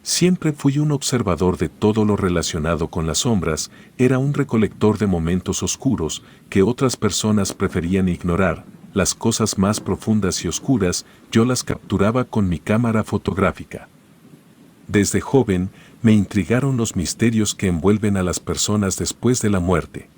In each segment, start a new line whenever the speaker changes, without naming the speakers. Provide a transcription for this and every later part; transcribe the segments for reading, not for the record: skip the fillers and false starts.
Siempre fui un observador de todo lo relacionado con las sombras, era un recolector de momentos oscuros que otras personas preferían ignorar. Las cosas más profundas y oscuras yo las capturaba con mi cámara fotográfica. Desde joven me intrigaron los misterios que envuelven a las personas después de la muerte.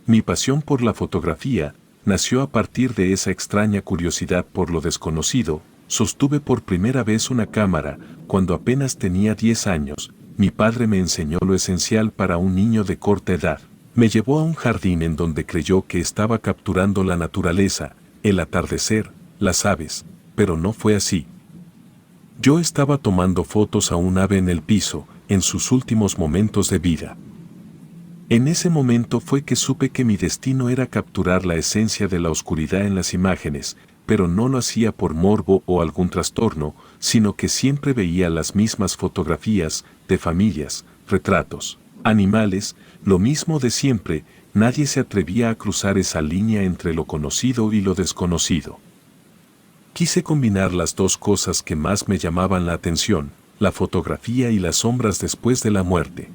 Mi pasión por la fotografía nació a partir de esa extraña curiosidad por lo desconocido. Sostuve por primera vez una cámara cuando apenas tenía 10 años. Mi padre me enseñó lo esencial para un niño de corta edad. Me llevó a un jardín en donde creyó que estaba capturando la naturaleza, el atardecer, las aves, pero no fue así. Yo estaba tomando fotos a un ave en el piso, en sus últimos momentos de vida. En ese momento fue que supe que mi destino era capturar la esencia de la oscuridad en las imágenes, pero no lo hacía por morbo o algún trastorno, sino que siempre veía las mismas fotografías de familias, retratos, animales, lo mismo de siempre. Nadie se atrevía a cruzar esa línea entre lo conocido y lo desconocido. Quise combinar las dos cosas que más me llamaban la atención, la fotografía y las sombras después de la muerte.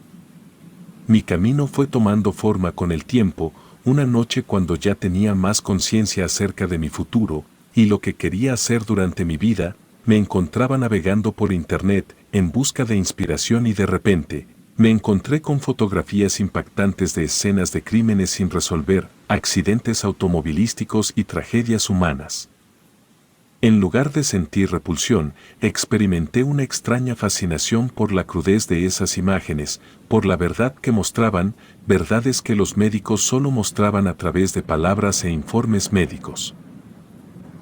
Mi camino fue tomando forma con el tiempo. Una noche, cuando ya tenía más conciencia acerca de mi futuro y lo que quería hacer durante mi vida, me encontraba navegando por internet en busca de inspiración y de repente, me encontré con fotografías impactantes de escenas de crímenes sin resolver, accidentes automovilísticos y tragedias humanas. En lugar de sentir repulsión, experimenté una extraña fascinación por la crudez de esas imágenes, por la verdad que mostraban, verdades que los médicos solo mostraban a través de palabras e informes médicos.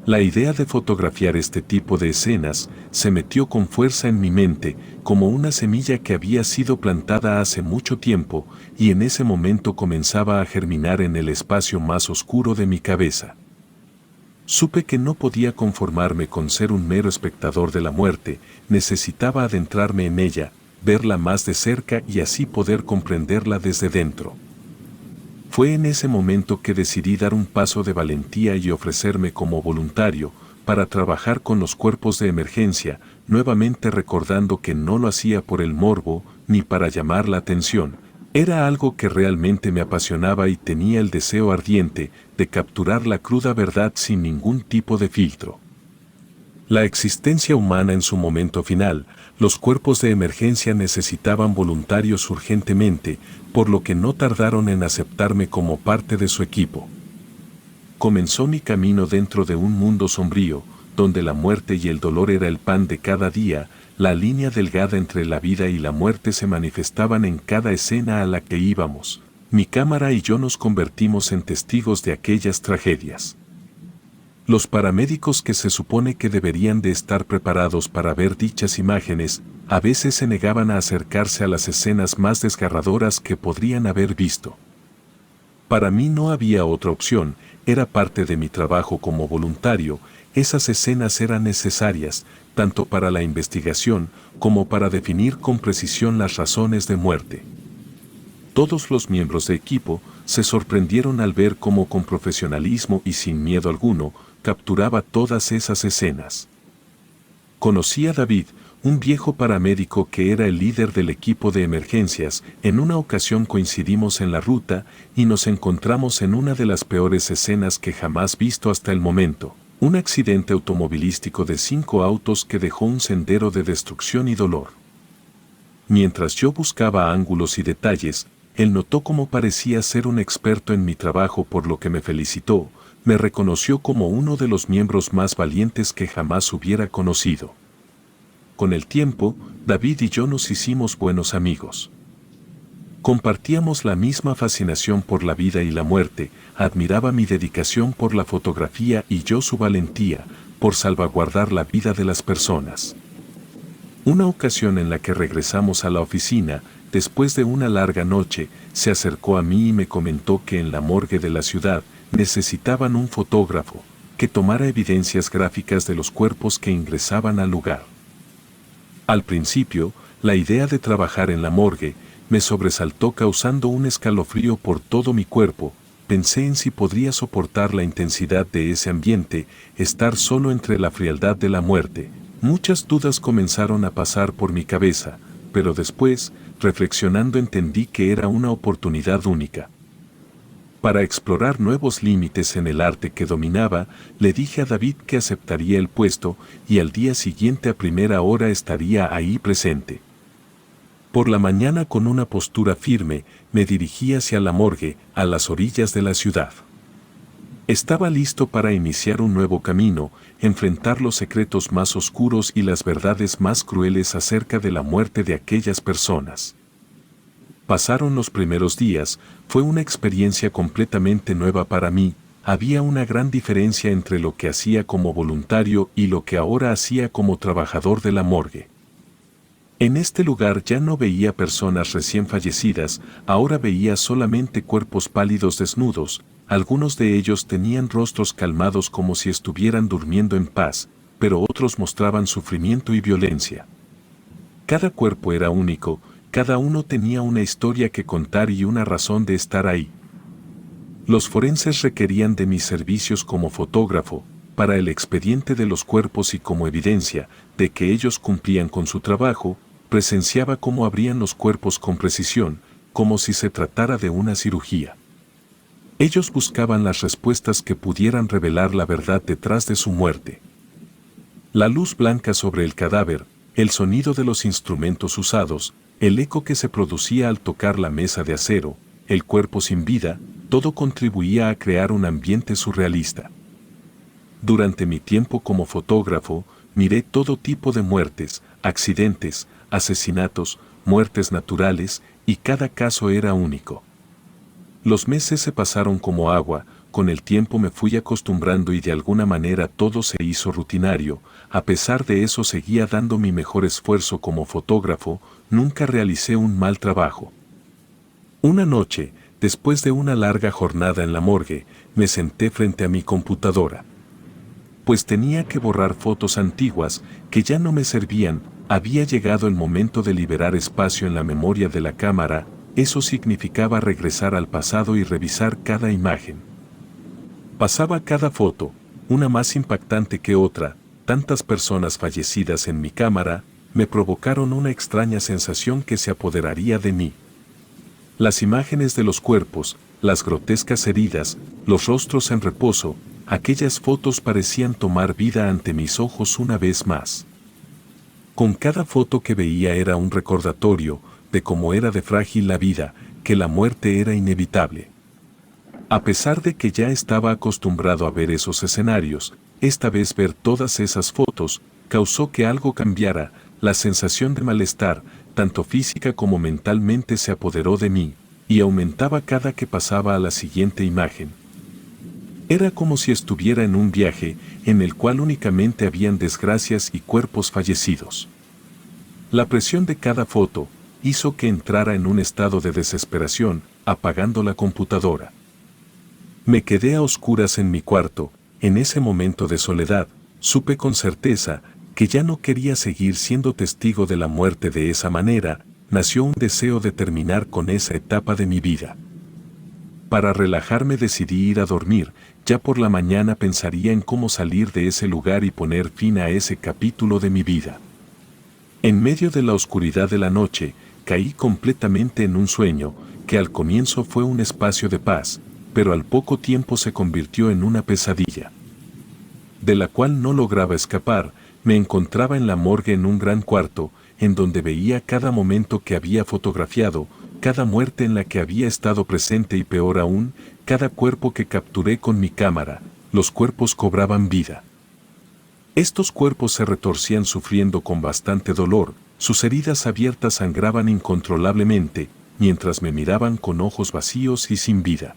La idea de fotografiar este tipo de escenas se metió con fuerza en mi mente, como una semilla que había sido plantada hace mucho tiempo, y en ese momento comenzaba a germinar en el espacio más oscuro de mi cabeza. Supe que no podía conformarme con ser un mero espectador de la muerte, necesitaba adentrarme en ella, verla más de cerca y así poder comprenderla desde dentro. Fue en ese momento que decidí dar un paso de valentía y ofrecerme como voluntario para trabajar con los cuerpos de emergencia, nuevamente recordando que no lo hacía por el morbo ni para llamar la atención. Era algo que realmente me apasionaba y tenía el deseo ardiente de capturar la cruda verdad sin ningún tipo de filtro. La existencia humana en su momento final, los cuerpos de emergencia necesitaban voluntarios urgentemente, por lo que no tardaron en aceptarme como parte de su equipo. Comenzó mi camino dentro de un mundo sombrío, donde la muerte y el dolor era el pan de cada día. La línea delgada entre la vida y la muerte se manifestaban en cada escena a la que íbamos. Mi cámara y yo nos convertimos en testigos de aquellas tragedias. Los paramédicos, que se supone que deberían de estar preparados para ver dichas imágenes, a veces se negaban a acercarse a las escenas más desgarradoras que podrían haber visto. Para mí no había otra opción, era parte de mi trabajo como voluntario. Esas escenas eran necesarias, tanto para la investigación como para definir con precisión las razones de muerte. Todos los miembros de equipo se sorprendieron al ver cómo con profesionalismo y sin miedo alguno capturaba todas esas escenas. Conocí a David, un viejo paramédico que era el líder del equipo de emergencias. En una ocasión coincidimos en la ruta y nos encontramos en una de las peores escenas que jamás visto hasta el momento. Un accidente automovilístico de 5 autos que dejó un sendero de destrucción y dolor. Mientras yo buscaba ángulos y detalles, él notó cómo parecía ser un experto en mi trabajo, por lo que me felicitó. Me reconoció como uno de los miembros más valientes que jamás hubiera conocido. Con el tiempo, David y yo nos hicimos buenos amigos. Compartíamos la misma fascinación por la vida y la muerte. Admiraba mi dedicación por la fotografía y yo su valentía por salvaguardar la vida de las personas. Una ocasión en la que regresamos a la oficina, después de una larga noche, se acercó a mí y me comentó que en la morgue de la ciudad necesitaban un fotógrafo que tomara evidencias gráficas de los cuerpos que ingresaban al lugar. Al principio, la idea de trabajar en la morgue me sobresaltó, causando un escalofrío por todo mi cuerpo. Pensé en si podría soportar la intensidad de ese ambiente, estar solo entre la frialdad de la muerte, Muchas dudas comenzaron a pasar por mi cabeza, pero después, reflexionando, entendí que era una oportunidad única. Para explorar nuevos límites en el arte que dominaba, le dije a David que aceptaría el puesto y al día siguiente a primera hora estaría ahí presente. Por la mañana, con una postura firme, me dirigí hacia la morgue, a las orillas de la ciudad. Estaba listo para iniciar un nuevo camino, enfrentar los secretos más oscuros y las verdades más crueles acerca de la muerte de aquellas personas. Pasaron los primeros días, fue una experiencia completamente nueva para mí. Había una gran diferencia entre lo que hacía como voluntario y lo que ahora hacía como trabajador de la morgue. En este lugar ya no veía personas recién fallecidas, ahora veía solamente cuerpos pálidos desnudos. Algunos de ellos tenían rostros calmados como si estuvieran durmiendo en paz, pero otros mostraban sufrimiento y violencia. Cada cuerpo era único, cada uno tenía una historia que contar y una razón de estar ahí. Los forenses requerían de mis servicios como fotógrafo, para el expediente de los cuerpos y como evidencia de que ellos cumplían con su trabajo. Presenciaba cómo abrían los cuerpos con precisión, como si se tratara de una cirugía. Ellos buscaban las respuestas que pudieran revelar la verdad detrás de su muerte. La luz blanca sobre el cadáver, el sonido de los instrumentos usados, el eco que se producía al tocar la mesa de acero, el cuerpo sin vida, todo contribuía a crear un ambiente surrealista. Durante mi tiempo como fotógrafo, miré todo tipo de muertes, accidentes, asesinatos, muertes naturales, y cada caso era único. Los meses se pasaron como agua, con el tiempo me fui acostumbrando y de alguna manera todo se hizo rutinario. A pesar de eso seguía dando mi mejor esfuerzo como fotógrafo, nunca realicé un mal trabajo. Una noche, después de una larga jornada en la morgue, me senté frente a mi computadora. Pues tenía que borrar fotos antiguas que ya no me servían. Había llegado el momento de liberar espacio en la memoria de la cámara. Eso significaba regresar al pasado y revisar cada imagen. Pasaba cada foto, una más impactante que otra. Tantas personas fallecidas en mi cámara me provocaron una extraña sensación que se apoderaría de mí. Las imágenes de los cuerpos, las grotescas heridas, los rostros en reposo, aquellas fotos parecían tomar vida ante mis ojos una vez más. Con cada foto que veía era un recordatorio de cómo era de frágil la vida, que la muerte era inevitable. A pesar de que ya estaba acostumbrado a ver esos escenarios, esta vez ver todas esas fotos causó que algo cambiara. La sensación de malestar, tanto física como mentalmente, se apoderó de mí, y aumentaba cada que pasaba a la siguiente imagen. Era como si estuviera en un viaje en el cual únicamente habían desgracias y cuerpos fallecidos. La presión de cada foto hizo que entrara en un estado de desesperación, apagando la computadora. Me quedé a oscuras en mi cuarto. En ese momento de soledad, supe con certeza que ya no quería seguir siendo testigo de la muerte de esa manera. Nació un deseo de terminar con esa etapa de mi vida. Para relajarme decidí ir a dormir. Ya por la mañana pensaría en cómo salir de ese lugar y poner fin a ese capítulo de mi vida. En medio de la oscuridad de la noche, caí completamente en un sueño, que al comienzo fue un espacio de paz, pero al poco tiempo se convirtió en una pesadilla, de la cual no lograba escapar. Me encontraba en la morgue, en un gran cuarto, en donde veía cada momento que había fotografiado, cada muerte en la que había estado presente y, peor aún, cada cuerpo que capturé con mi cámara. Los cuerpos cobraban vida. Estos cuerpos se retorcían sufriendo con bastante dolor, sus heridas abiertas sangraban incontrolablemente, mientras me miraban con ojos vacíos y sin vida.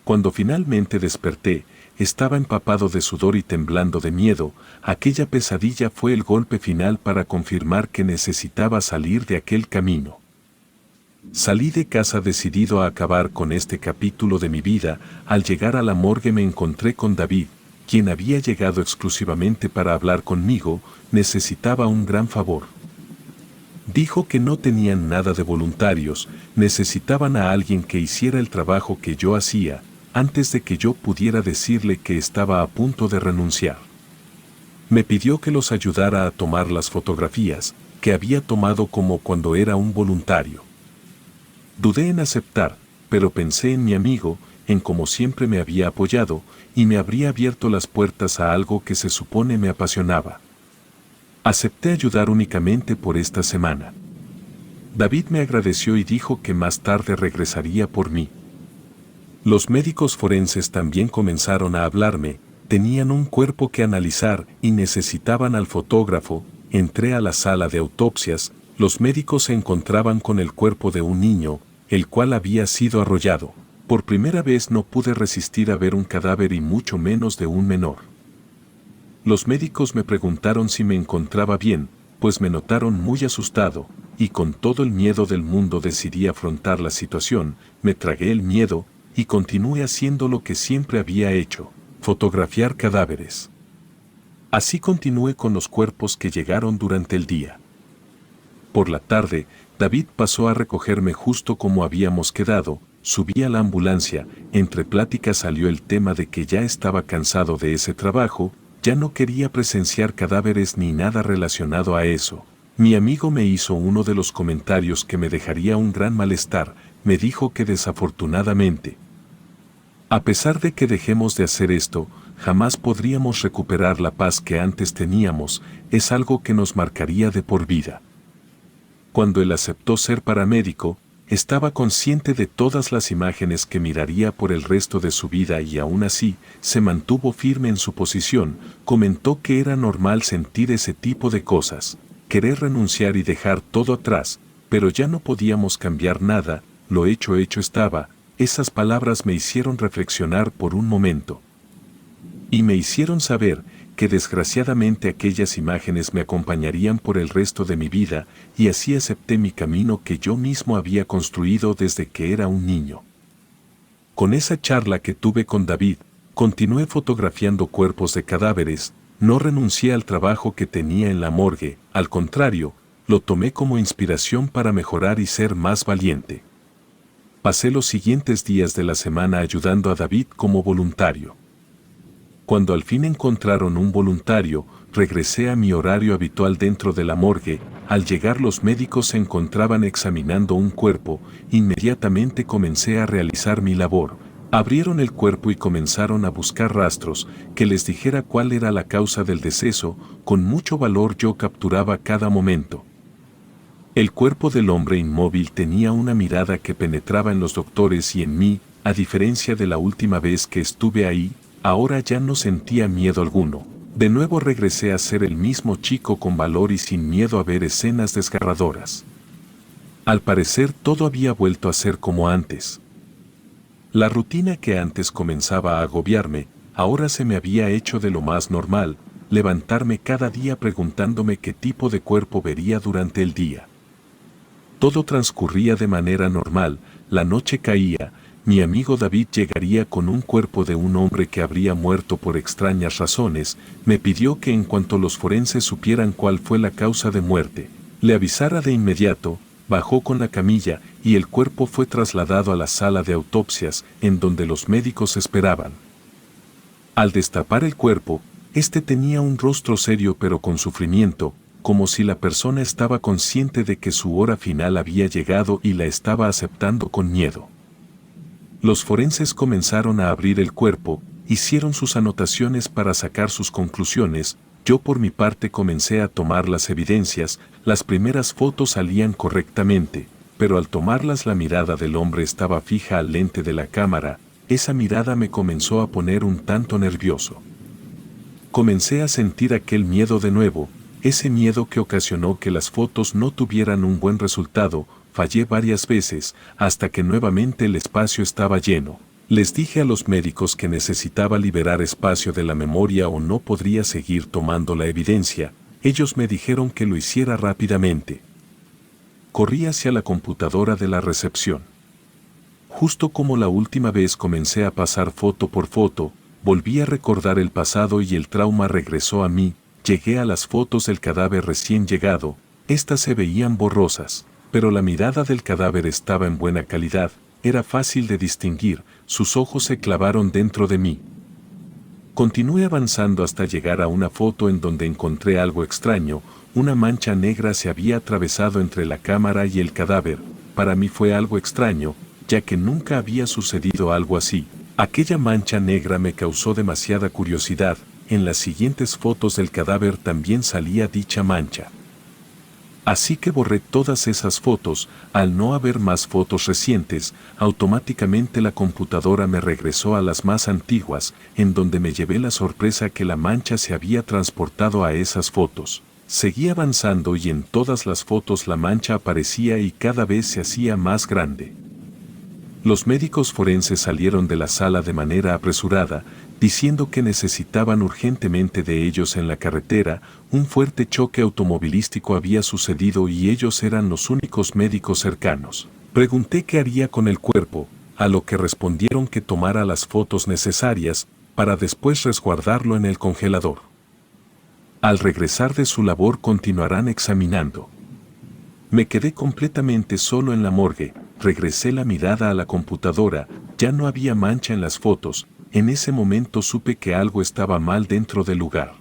Cuando finalmente desperté, estaba empapado de sudor y temblando de miedo. Aquella pesadilla fue el golpe final para confirmar que necesitaba salir de aquel camino. Salí de casa decidido a acabar con este capítulo de mi vida. Al llegar a la morgue me encontré con David, quien había llegado exclusivamente para hablar conmigo. Necesitaba un gran favor. Dijo que no tenían nada de voluntarios, necesitaban a alguien que hiciera el trabajo que yo hacía, antes de que yo pudiera decirle que estaba a punto de renunciar. Me pidió que los ayudara a tomar las fotografías, que había tomado como cuando era un voluntario. Dudé en aceptar, pero pensé en mi amigo, en cómo siempre me había apoyado, y me habría abierto las puertas a algo que se supone me apasionaba. Acepté ayudar únicamente por esta semana. David me agradeció y dijo que más tarde regresaría por mí. Los médicos forenses también comenzaron a hablarme, tenían un cuerpo que analizar y necesitaban al fotógrafo. Entré a la sala de autopsias, los médicos se encontraban con el cuerpo de un niño, el cual había sido arrollado. Por primera vez no pude resistir a ver un cadáver y mucho menos de un menor. Los médicos me preguntaron si me encontraba bien, pues me notaron muy asustado, y con todo el miedo del mundo decidí afrontar la situación. Me tragué el miedo, y continué haciendo lo que siempre había hecho, fotografiar cadáveres. Así continué con los cuerpos que llegaron durante el día. Por la tarde, David pasó a recogerme justo como habíamos quedado. Subí a la ambulancia, entre pláticas salió el tema de que ya estaba cansado de ese trabajo, ya no quería presenciar cadáveres ni nada relacionado a eso. Mi amigo me hizo uno de los comentarios que me dejaría un gran malestar, me dijo que desafortunadamente, a pesar de que dejemos de hacer esto, jamás podríamos recuperar la paz que antes teníamos, es algo que nos marcaría de por vida. Cuando él aceptó ser paramédico, estaba consciente de todas las imágenes que miraría por el resto de su vida y aún así, se mantuvo firme en su posición, comentó que era normal sentir ese tipo de cosas, querer renunciar y dejar todo atrás, pero ya no podíamos cambiar nada, lo hecho estaba. Esas palabras me hicieron reflexionar por un momento. Y me hicieron saber que desgraciadamente aquellas imágenes me acompañarían por el resto de mi vida, y así acepté mi camino que yo mismo había construido desde que era un niño. Con esa charla que tuve con David, continué fotografiando cuerpos de cadáveres, no renuncié al trabajo que tenía en la morgue, al contrario, lo tomé como inspiración para mejorar y ser más valiente. Pasé los siguientes días de la semana ayudando a David como voluntario. Cuando al fin encontraron un voluntario, regresé a mi horario habitual dentro de la morgue. Al llegar los médicos se encontraban examinando un cuerpo, inmediatamente comencé a realizar mi labor. Abrieron el cuerpo y comenzaron a buscar rastros, que les dijera cuál era la causa del deceso. Con mucho valor yo capturaba cada momento. El cuerpo del hombre inmóvil tenía una mirada que penetraba en los doctores y en mí. A diferencia de la última vez que estuve ahí, ahora ya no sentía miedo alguno. De nuevo regresé a ser el mismo chico con valor y sin miedo a ver escenas desgarradoras. Al parecer todo había vuelto a ser como antes. La rutina que antes comenzaba a agobiarme, ahora se me había hecho de lo más normal, levantarme cada día preguntándome qué tipo de cuerpo vería durante el día. Todo transcurría de manera normal, la noche caía, mi amigo David llegaría con un cuerpo de un hombre que habría muerto por extrañas razones, me pidió que en cuanto los forenses supieran cuál fue la causa de muerte, le avisara de inmediato, bajó con la camilla y el cuerpo fue trasladado a la sala de autopsias, en donde los médicos esperaban. Al destapar el cuerpo, este tenía un rostro serio pero con sufrimiento, como si la persona estaba consciente de que su hora final había llegado y la estaba aceptando con miedo. Los forenses comenzaron a abrir el cuerpo, hicieron sus anotaciones para sacar sus conclusiones. Yo por mi parte comencé a tomar las evidencias. Las primeras fotos salían correctamente, pero al tomarlas la mirada del hombre estaba fija al lente de la cámara. Esa mirada me comenzó a poner un tanto nervioso. Comencé a sentir aquel miedo de nuevo, ese miedo que ocasionó que las fotos no tuvieran un buen resultado. Fallé varias veces, hasta que nuevamente el espacio estaba lleno. Les dije a los médicos que necesitaba liberar espacio de la memoria o no podría seguir tomando la evidencia. Ellos me dijeron que lo hiciera rápidamente. Corrí hacia la computadora de la recepción. Justo como la última vez comencé a pasar foto por foto, volví a recordar el pasado y el trauma regresó a mí. Llegué a las fotos del cadáver recién llegado, estas se veían borrosas, pero la mirada del cadáver estaba en buena calidad, era fácil de distinguir, sus ojos se clavaron dentro de mí. Continué avanzando hasta llegar a una foto en donde encontré algo extraño. Una mancha negra se había atravesado entre la cámara y el cadáver. Para mí fue algo extraño, ya que nunca había sucedido algo así. Aquella mancha negra me causó demasiada curiosidad. En las siguientes fotos del cadáver también salía dicha mancha. Así que borré todas esas fotos. Al no haber más fotos recientes, automáticamente la computadora me regresó a las más antiguas, en donde me llevé la sorpresa que la mancha se había transportado a esas fotos. Seguí avanzando y en todas las fotos la mancha aparecía y cada vez se hacía más grande. Los médicos forenses salieron de la sala de manera apresurada, diciendo que necesitaban urgentemente de ellos en la carretera. Un fuerte choque automovilístico había sucedido y ellos eran los únicos médicos cercanos. Pregunté qué haría con el cuerpo, a lo que respondieron que tomara las fotos necesarias, para después resguardarlo en el congelador. Al regresar de su labor continuarán examinando. Me quedé completamente solo en la morgue, regresé la mirada a la computadora, ya no había mancha en las fotos. En ese momento supe que algo estaba mal dentro del lugar.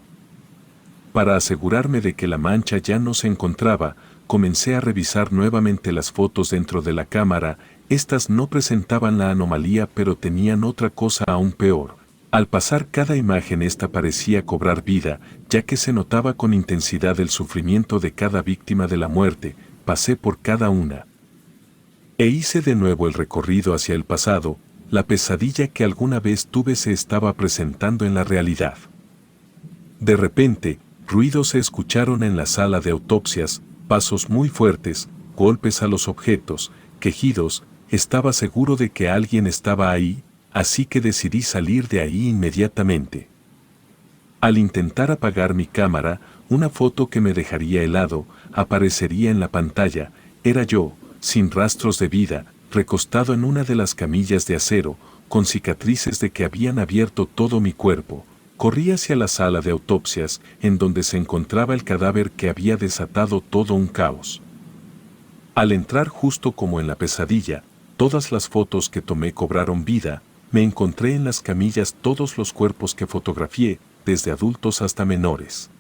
Para asegurarme de que la mancha ya no se encontraba, comencé a revisar nuevamente las fotos dentro de la cámara. Estas no presentaban la anomalía, pero tenían otra cosa aún peor. Al pasar cada imagen esta parecía cobrar vida, ya que se notaba con intensidad el sufrimiento de cada víctima de la muerte. Pasé por cada una. E hice de nuevo el recorrido hacia el pasado. La pesadilla que alguna vez tuve se estaba presentando en la realidad. De repente, ruidos se escucharon en la sala de autopsias, pasos muy fuertes, golpes a los objetos, quejidos. Estaba seguro de que alguien estaba ahí, así que decidí salir de ahí inmediatamente. Al intentar apagar mi cámara, una foto que me dejaría helado aparecería en la pantalla. Era yo, sin rastros de vida, recostado en una de las camillas de acero, con cicatrices de que habían abierto todo mi cuerpo. Corrí hacia la sala de autopsias, en donde se encontraba el cadáver que había desatado todo un caos. Al entrar justo como en la pesadilla, todas las fotos que tomé cobraron vida. Me encontré en las camillas todos los cuerpos que fotografié, desde adultos hasta menores.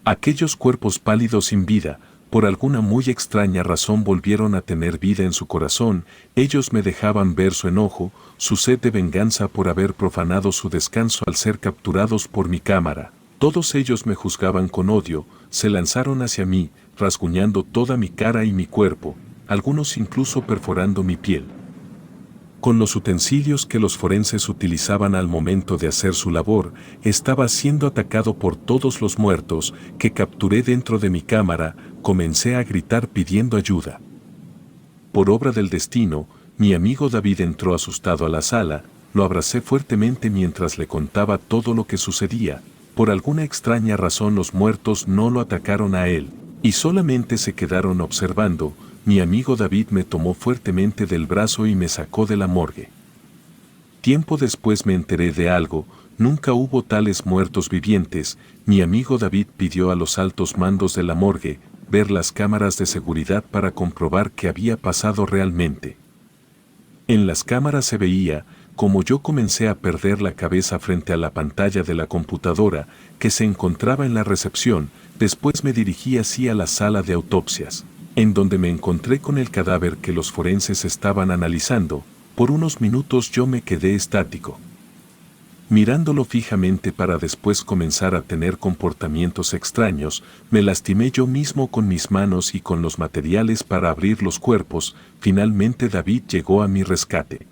Aquellos cuerpos pálidos sin vida, por alguna muy extraña razón volvieron a tener vida en su corazón. Ellos me dejaban ver su enojo, su sed de venganza por haber profanado su descanso al ser capturados por mi cámara. Todos ellos me juzgaban con odio, se lanzaron hacia mí, rasguñando toda mi cara y mi cuerpo, algunos incluso perforando mi piel. Con los utensilios que los forenses utilizaban al momento de hacer su labor, estaba siendo atacado por todos los muertos que capturé dentro de mi cámara. Comencé a gritar pidiendo ayuda. Por obra del destino, mi amigo David entró asustado a la sala. Lo abracé fuertemente mientras le contaba todo lo que sucedía. Por alguna extraña razón los muertos no lo atacaron a él, y solamente se quedaron observando. Mi amigo David me tomó fuertemente del brazo y me sacó de la morgue. Tiempo después me enteré de algo. Nunca hubo tales muertos vivientes. Mi amigo David pidió a los altos mandos de la morgue ver las cámaras de seguridad para comprobar qué había pasado realmente. En las cámaras se veía como yo comencé a perder la cabeza frente a la pantalla de la computadora que se encontraba en la recepción. Después me dirigí así a la sala de autopsias, en donde me encontré con el cadáver que los forenses estaban analizando. Por unos minutos yo me quedé estático, mirándolo fijamente para después comenzar a tener comportamientos extraños. Me lastimé yo mismo con mis manos y con los materiales para abrir los cuerpos. Finalmente David llegó a mi rescate.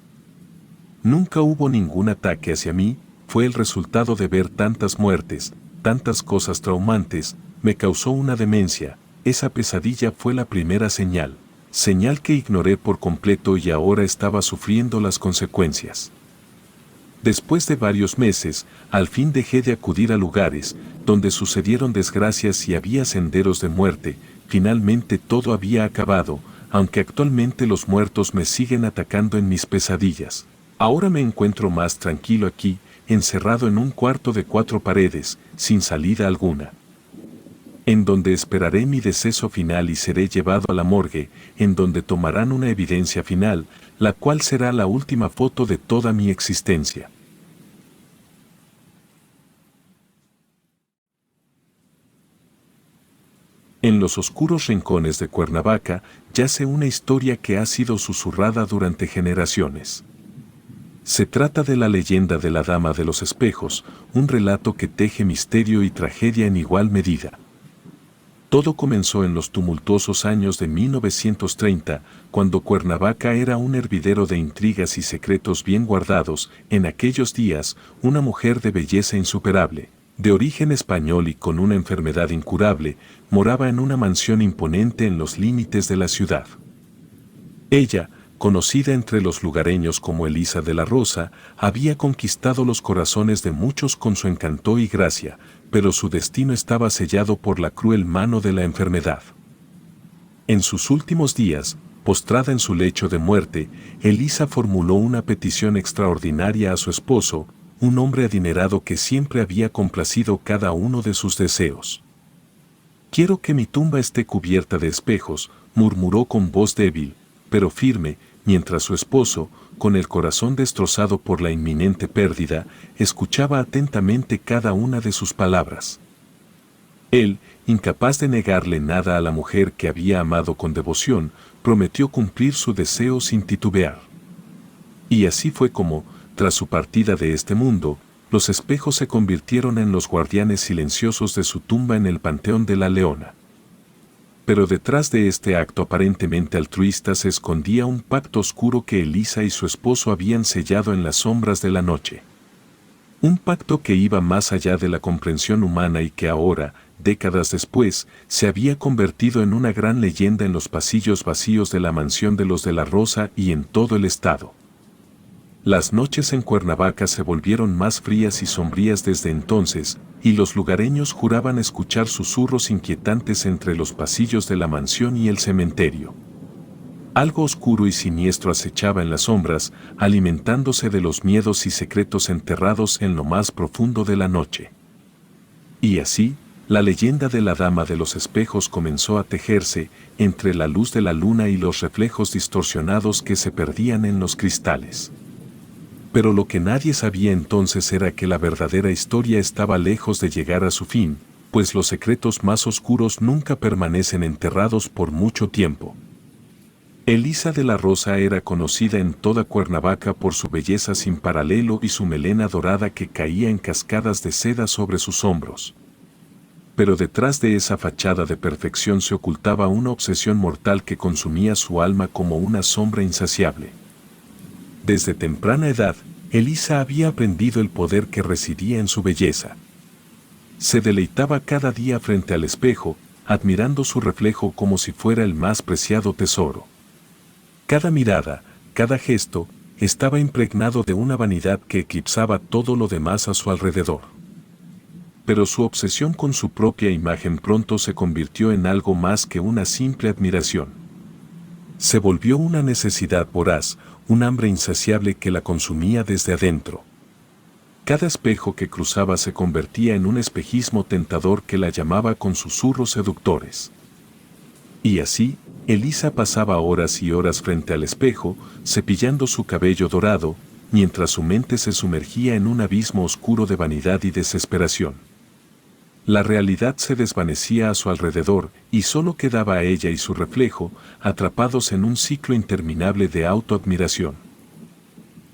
Nunca hubo ningún ataque hacia mí. Fue el resultado de ver tantas muertes, tantas cosas traumantes. Me causó una demencia. Esa pesadilla fue la primera señal que ignoré por completo y ahora estaba sufriendo las consecuencias. Después de varios meses, al fin dejé de acudir a lugares donde sucedieron desgracias y había senderos de muerte. Finalmente todo había acabado, aunque actualmente los muertos me siguen atacando en mis pesadillas. Ahora me encuentro más tranquilo aquí, encerrado en un cuarto de 4 paredes, sin salida alguna, en donde esperaré mi deceso final y seré llevado a la morgue, en donde tomarán una evidencia final, la cual será la última foto de toda mi existencia. En los oscuros rincones de Cuernavaca yace una historia que ha sido susurrada durante generaciones. Se trata de la leyenda de la Dama de los Espejos, un relato que teje misterio y tragedia en igual medida. Todo comenzó en los tumultuosos años de 1930, cuando Cuernavaca era un hervidero de intrigas y secretos bien guardados. En aquellos días, una mujer de belleza insuperable, de origen español y con una enfermedad incurable, moraba en una mansión imponente en los límites de la ciudad. Ella, conocida entre los lugareños como Elisa de la Rosa, había conquistado los corazones de muchos con su encanto y gracia, pero su destino estaba sellado por la cruel mano de la enfermedad. En sus últimos días, postrada en su lecho de muerte, Elisa formuló una petición extraordinaria a su esposo, un hombre adinerado que siempre había complacido cada uno de sus deseos. «Quiero que mi tumba esté cubierta de espejos», murmuró con voz débil, pero firme, mientras su esposo, con el corazón destrozado por la inminente pérdida, escuchaba atentamente cada una de sus palabras. Él, incapaz de negarle nada a la mujer que había amado con devoción, prometió cumplir su deseo sin titubear. Y así fue como, tras su partida de este mundo, los espejos se convirtieron en los guardianes silenciosos de su tumba en el Panteón de la Leona. Pero detrás de este acto aparentemente altruista se escondía un pacto oscuro que Elisa y su esposo habían sellado en las sombras de la noche. Un pacto que iba más allá de la comprensión humana y que ahora, décadas después, se había convertido en una gran leyenda en los pasillos vacíos de la mansión de los de la Rosa y en todo el estado. Las noches en Cuernavaca se volvieron más frías y sombrías desde entonces, y los lugareños juraban escuchar susurros inquietantes entre los pasillos de la mansión y el cementerio. Algo oscuro y siniestro acechaba en las sombras, alimentándose de los miedos y secretos enterrados en lo más profundo de la noche. Y así, la leyenda de la Dama de los Espejos comenzó a tejerse entre la luz de la luna y los reflejos distorsionados que se perdían en los cristales. Pero lo que nadie sabía entonces era que la verdadera historia estaba lejos de llegar a su fin, pues los secretos más oscuros nunca permanecen enterrados por mucho tiempo. Elisa de la Rosa era conocida en toda Cuernavaca por su belleza sin paralelo y su melena dorada que caía en cascadas de seda sobre sus hombros. Pero detrás de esa fachada de perfección se ocultaba una obsesión mortal que consumía su alma como una sombra insaciable. Desde temprana edad, Elisa había aprendido el poder que residía en su belleza. Se deleitaba cada día frente al espejo, admirando su reflejo como si fuera el más preciado tesoro. Cada mirada, cada gesto, estaba impregnado de una vanidad que eclipsaba todo lo demás a su alrededor. Pero su obsesión con su propia imagen pronto se convirtió en algo más que una simple admiración. Se volvió una necesidad voraz, un hambre insaciable que la consumía desde adentro. Cada espejo que cruzaba se convertía en un espejismo tentador que la llamaba con susurros seductores. Y así, Elisa pasaba horas y horas frente al espejo, cepillando su cabello dorado, mientras su mente se sumergía en un abismo oscuro de vanidad y desesperación. La realidad se desvanecía a su alrededor y solo quedaba a ella y su reflejo, atrapados en un ciclo interminable de autoadmiración.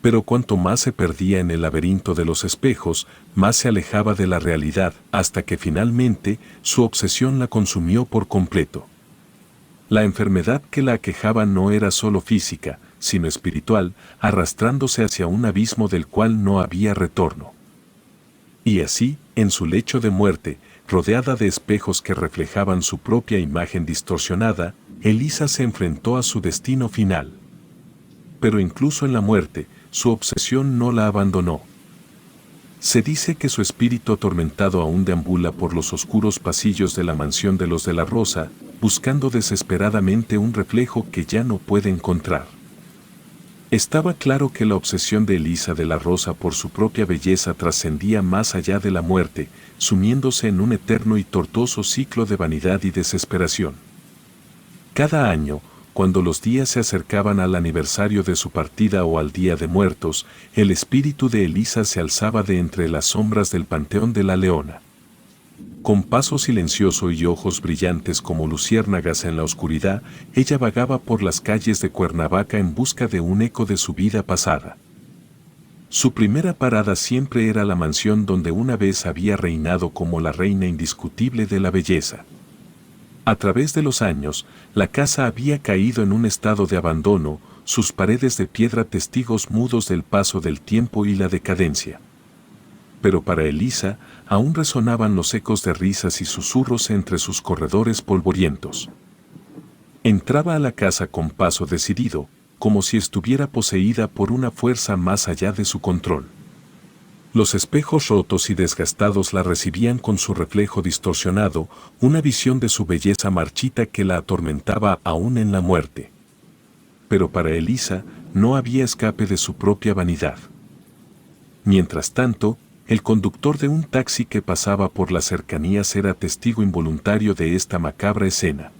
Pero cuanto más se perdía en el laberinto de los espejos, más se alejaba de la realidad, hasta que finalmente su obsesión la consumió por completo. La enfermedad que la aquejaba no era solo física, sino espiritual, arrastrándose hacia un abismo del cual no había retorno. Y así, en su lecho de muerte, rodeada de espejos que reflejaban su propia imagen distorsionada, Elisa se enfrentó a su destino final. Pero incluso en la muerte, su obsesión no la abandonó. Se dice que su espíritu atormentado aún deambula por los oscuros pasillos de la mansión de los de la Rosa, buscando desesperadamente un reflejo que ya no puede encontrar. Estaba claro que la obsesión de Elisa de la Rosa por su propia belleza trascendía más allá de la muerte, sumiéndose en un eterno y tortuoso ciclo de vanidad y desesperación. Cada año, cuando los días se acercaban al aniversario de su partida o al Día de Muertos, el espíritu de Elisa se alzaba de entre las sombras del Panteón de la Leona. Con paso silencioso y ojos brillantes como luciérnagas en la oscuridad, ella vagaba por las calles de Cuernavaca en busca de un eco de su vida pasada. Su primera parada siempre era la mansión donde una vez había reinado como la reina indiscutible de la belleza. A través de los años, la casa había caído en un estado de abandono, sus paredes de piedra testigos mudos del paso del tiempo y la decadencia. Pero para Elisa, aún resonaban los ecos de risas y susurros entre sus corredores polvorientos. Entraba a la casa con paso decidido, como si estuviera poseída por una fuerza más allá de su control. Los espejos rotos y desgastados la recibían con su reflejo distorsionado, una visión de su belleza marchita que la atormentaba aún en la muerte. Pero para Elisa no había escape de su propia vanidad. Mientras tanto, el conductor de un taxi que pasaba por las cercanías era testigo involuntario de esta macabra escena.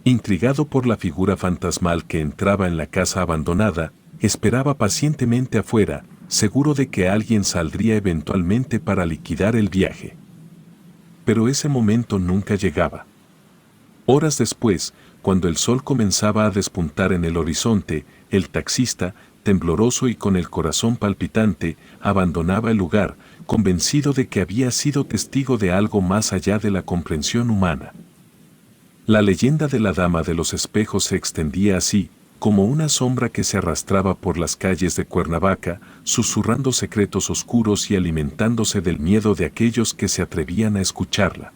Intrigado por la figura fantasmal que entraba en la casa abandonada, esperaba pacientemente afuera, seguro de que alguien saldría eventualmente para liquidar el viaje. Pero ese momento nunca llegaba. Horas después, cuando el sol comenzaba a despuntar en el horizonte, el taxista, tembloroso y con el corazón palpitante, abandonaba el lugar, convencido de que había sido testigo de algo más allá de la comprensión humana. La leyenda de la Dama de los Espejos se extendía así, como una sombra que se arrastraba por las calles de Cuernavaca, susurrando secretos oscuros y alimentándose del miedo de aquellos que se atrevían a escucharla.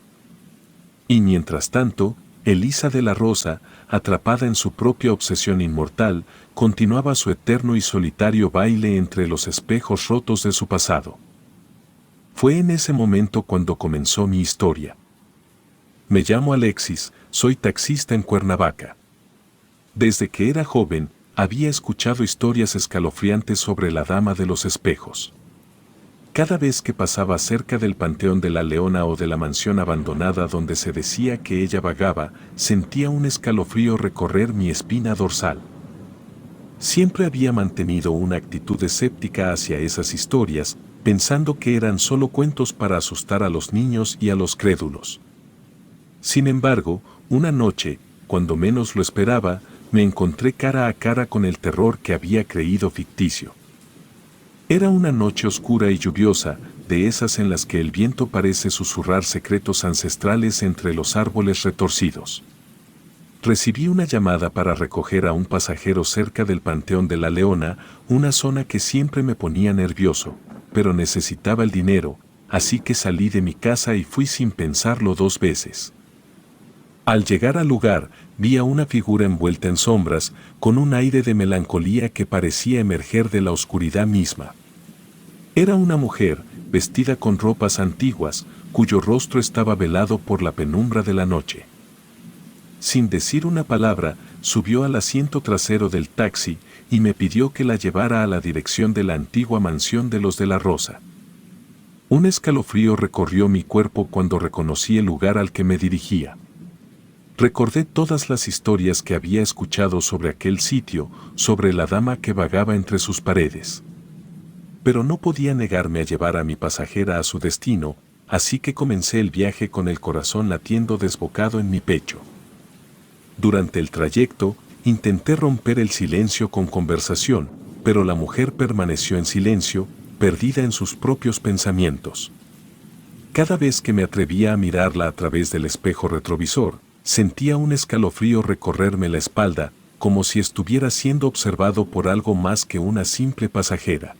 Y mientras tanto, Elisa de la Rosa, atrapada en su propia obsesión inmortal, continuaba su eterno y solitario baile entre los espejos rotos de su pasado. Fue en ese momento cuando comenzó mi historia. Me llamo Alexis, soy taxista en Cuernavaca. Desde que era joven, había escuchado historias escalofriantes sobre la Dama de los Espejos. Cada vez que pasaba cerca del Panteón de la Leona o de la mansión abandonada donde se decía que ella vagaba, sentía un escalofrío recorrer mi espina dorsal. Siempre había mantenido una actitud escéptica hacia esas historias, pensando que eran solo cuentos para asustar a los niños y a los crédulos. Sin embargo, una noche, cuando menos lo esperaba, me encontré cara a cara con el terror que había creído ficticio. Era una noche oscura y lluviosa, de esas en las que el viento parece susurrar secretos ancestrales entre los árboles retorcidos. Recibí una llamada para recoger a un pasajero cerca del Panteón de la Leona, una zona que siempre me ponía nervioso, pero necesitaba el dinero, así que salí de mi casa y fui sin pensarlo 2 veces. Al llegar al lugar, vi a una figura envuelta en sombras, con un aire de melancolía que parecía emerger de la oscuridad misma. Era una mujer, vestida con ropas antiguas, cuyo rostro estaba velado por la penumbra de la noche. Sin decir una palabra, subió al asiento trasero del taxi y me pidió que la llevara a la dirección de la antigua mansión de los de la Rosa. Un escalofrío recorrió mi cuerpo cuando reconocí el lugar al que me dirigía. Recordé todas las historias que había escuchado sobre aquel sitio, sobre la dama que vagaba entre sus paredes. Pero no podía negarme a llevar a mi pasajera a su destino, así que comencé el viaje con el corazón latiendo desbocado en mi pecho. Durante el trayecto, intenté romper el silencio con conversación, pero la mujer permaneció en silencio, perdida en sus propios pensamientos. Cada vez que me atrevía a mirarla a través del espejo retrovisor, sentía un escalofrío recorrerme la espalda, como si estuviera siendo observado por algo más que una simple pasajera.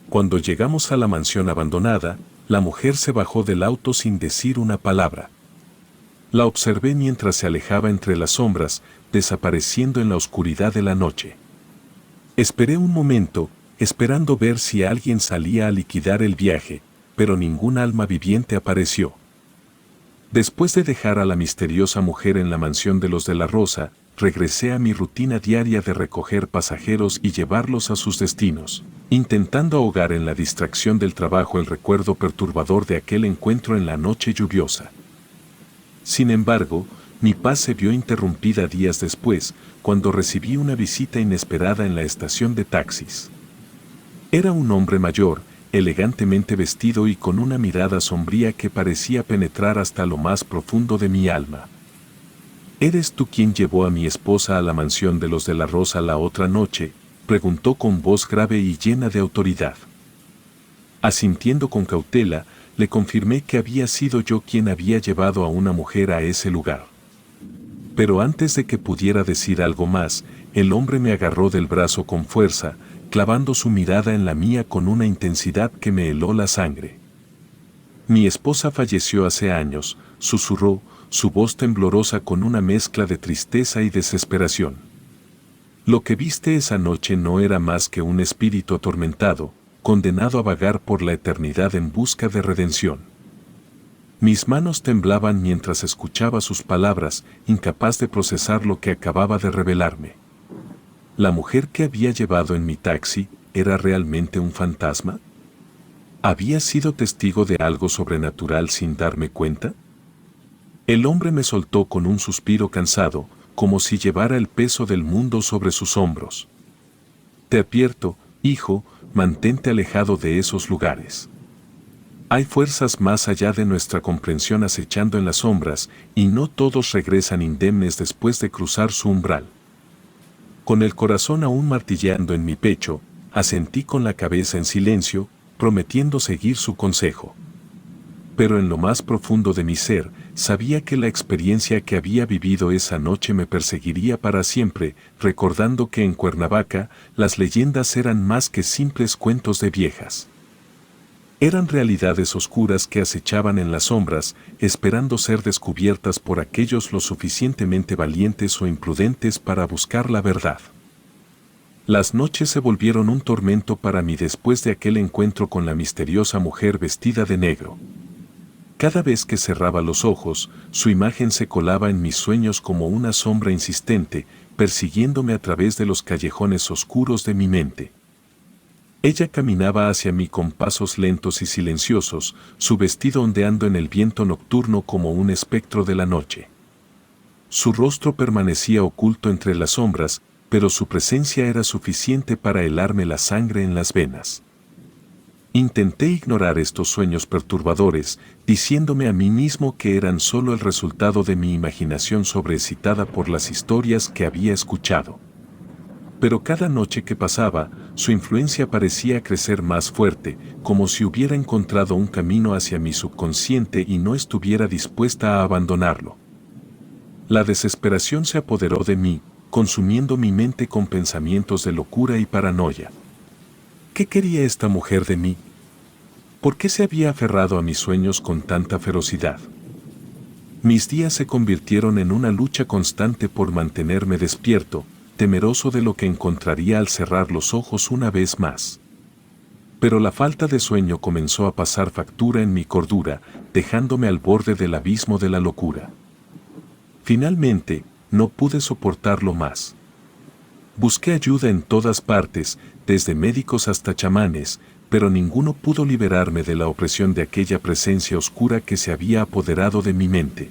Cuando llegamos a la mansión abandonada, la mujer se bajó del auto sin decir una palabra. La observé mientras se alejaba entre las sombras, desapareciendo en la oscuridad de la noche. Esperé un momento, esperando ver si alguien salía a liquidar el viaje, pero ningún alma viviente apareció. Después de dejar a la misteriosa mujer en la mansión de los de la Rosa, regresé a mi rutina diaria de recoger pasajeros y llevarlos a sus destinos, intentando ahogar en la distracción del trabajo el recuerdo perturbador de aquel encuentro en la noche lluviosa. Sin embargo, mi paz se vio interrumpida días después, cuando recibí una visita inesperada en la estación de taxis. Era un hombre mayor, elegantemente vestido y con una mirada sombría que parecía penetrar hasta lo más profundo de mi alma. ¿Eres tú quien llevó a mi esposa a la mansión de los de la Rosa la otra noche?, preguntó con voz grave y llena de autoridad. Asintiendo con cautela, le confirmé que había sido yo quien había llevado a una mujer a ese lugar. Pero antes de que pudiera decir algo más, el hombre me agarró del brazo con fuerza, clavando su mirada en la mía con una intensidad que me heló la sangre. Mi esposa falleció hace años, susurró, su voz temblorosa con una mezcla de tristeza y desesperación. Lo que viste esa noche no era más que un espíritu atormentado, condenado a vagar por la eternidad en busca de redención. Mis manos temblaban mientras escuchaba sus palabras, incapaz de procesar lo que acababa de revelarme. ¿La mujer que había llevado en mi taxi era realmente un fantasma? ¿Había sido testigo de algo sobrenatural sin darme cuenta? El hombre me soltó con un suspiro cansado, como si llevara el peso del mundo sobre sus hombros. Te advierto, hijo, mantente alejado de esos lugares. Hay fuerzas más allá de nuestra comprensión acechando en las sombras, y no todos regresan indemnes después de cruzar su umbral. Con el corazón aún martilleando en mi pecho, asentí con la cabeza en silencio, prometiendo seguir su consejo. Pero en lo más profundo de mi ser, sabía que la experiencia que había vivido esa noche me perseguiría para siempre, recordando que en Cuernavaca, las leyendas eran más que simples cuentos de viejas. Eran realidades oscuras que acechaban en las sombras, esperando ser descubiertas por aquellos lo suficientemente valientes o imprudentes para buscar la verdad. Las noches se volvieron un tormento para mí después de aquel encuentro con la misteriosa mujer vestida de negro. Cada vez que cerraba los ojos, su imagen se colaba en mis sueños como una sombra insistente, persiguiéndome a través de los callejones oscuros de mi mente. Ella caminaba hacia mí con pasos lentos y silenciosos, su vestido ondeando en el viento nocturno como un espectro de la noche. Su rostro permanecía oculto entre las sombras, pero su presencia era suficiente para helarme la sangre en las venas. Intenté ignorar estos sueños perturbadores, diciéndome a mí mismo que eran solo el resultado de mi imaginación sobreexcitada por las historias que había escuchado. Pero cada noche que pasaba, su influencia parecía crecer más fuerte, como si hubiera encontrado un camino hacia mi subconsciente y no estuviera dispuesta a abandonarlo. La desesperación se apoderó de mí, consumiendo mi mente con pensamientos de locura y paranoia. ¿Qué quería esta mujer de mí? ¿Por qué se había aferrado a mis sueños con tanta ferocidad? Mis días se convirtieron en una lucha constante por mantenerme despierto, temeroso de lo que encontraría al cerrar los ojos una vez más. Pero la falta de sueño comenzó a pasar factura en mi cordura, dejándome al borde del abismo de la locura. Finalmente, no pude soportarlo más. Busqué ayuda en todas partes, desde médicos hasta chamanes, pero ninguno pudo liberarme de la opresión de aquella presencia oscura que se había apoderado de mi mente.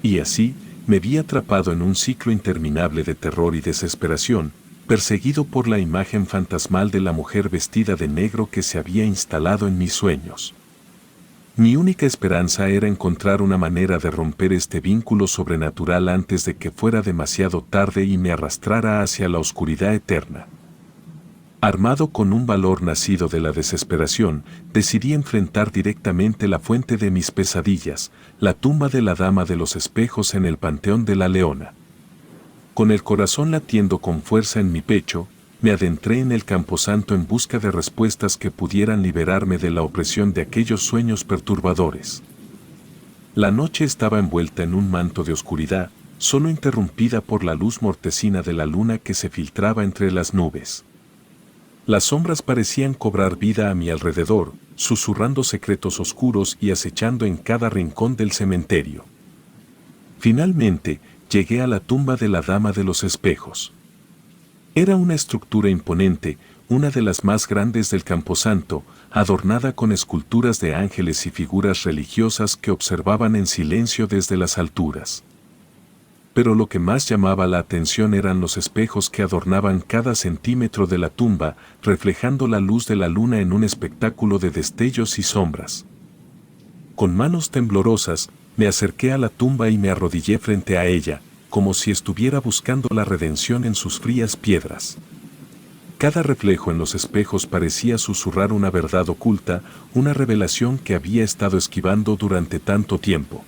Y así, me vi atrapado en un ciclo interminable de terror y desesperación, perseguido por la imagen fantasmal de la mujer vestida de negro que se había instalado en mis sueños. Mi única esperanza era encontrar una manera de romper este vínculo sobrenatural antes de que fuera demasiado tarde y me arrastrara hacia la oscuridad eterna. Armado con un valor nacido de la desesperación, decidí enfrentar directamente la fuente de mis pesadillas, la tumba de la Dama de los Espejos en el Panteón de la Leona. Con el corazón latiendo con fuerza en mi pecho, me adentré en el camposanto en busca de respuestas que pudieran liberarme de la opresión de aquellos sueños perturbadores. La noche estaba envuelta en un manto de oscuridad, solo interrumpida por la luz mortecina de la luna que se filtraba entre las nubes. Las sombras parecían cobrar vida a mi alrededor, susurrando secretos oscuros y acechando en cada rincón del cementerio. Finalmente, llegué a la tumba de la Dama de los Espejos. Era una estructura imponente, una de las más grandes del camposanto, adornada con esculturas de ángeles y figuras religiosas que observaban en silencio desde las alturas. pero lo que más llamaba la atención eran los espejos que adornaban cada centímetro de la tumba, reflejando la luz de la luna en un espectáculo de destellos y sombras. Con manos temblorosas, me acerqué a la tumba y me arrodillé frente a ella, como si estuviera buscando la redención en sus frías piedras. Cada reflejo en los espejos parecía susurrar una verdad oculta, una revelación que había estado esquivando durante tanto tiempo.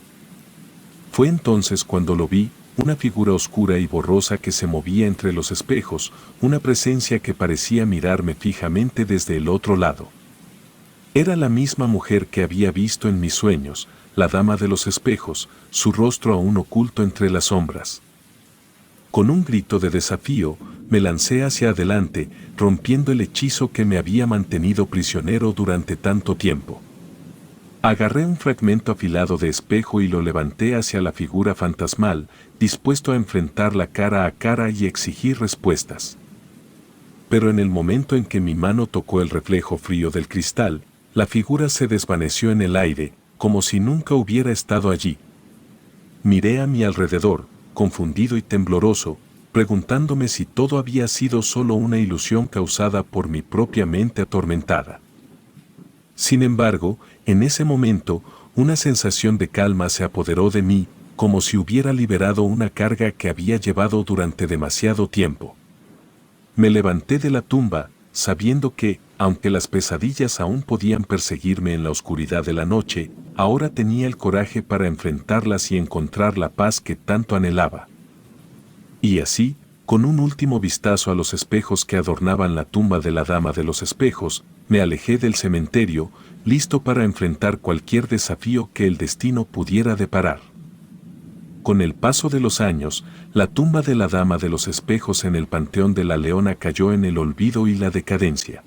Fue entonces cuando lo vi, una figura oscura y borrosa que se movía entre los espejos, una presencia que parecía mirarme fijamente desde el otro lado. Era la misma mujer que había visto en mis sueños, la dama de los espejos, su rostro aún oculto entre las sombras. Con un grito de desafío, me lancé hacia adelante, rompiendo el hechizo que me había mantenido prisionero durante tanto tiempo. Agarré un fragmento afilado de espejo y lo levanté hacia la figura fantasmal, dispuesto a enfrentarla cara a cara y exigir respuestas. Pero en el momento en que mi mano tocó el reflejo frío del cristal, la figura se desvaneció en el aire, como si nunca hubiera estado allí. Miré a mi alrededor, confundido y tembloroso, preguntándome si todo había sido solo una ilusión causada por mi propia mente atormentada. Sin embargo, en ese momento, una sensación de calma se apoderó de mí, como si hubiera liberado una carga que había llevado durante demasiado tiempo. Me levanté de la tumba, sabiendo que, aunque las pesadillas aún podían perseguirme en la oscuridad de la noche, ahora tenía el coraje para enfrentarlas y encontrar la paz que tanto anhelaba. Y así, con un último vistazo a los espejos que adornaban la tumba de la Dama de los Espejos, me alejé del cementerio, listo para enfrentar cualquier desafío que el destino pudiera deparar. Con el paso de los años, la tumba de la Dama de los Espejos en el Panteón de la Leona cayó en el olvido y la decadencia.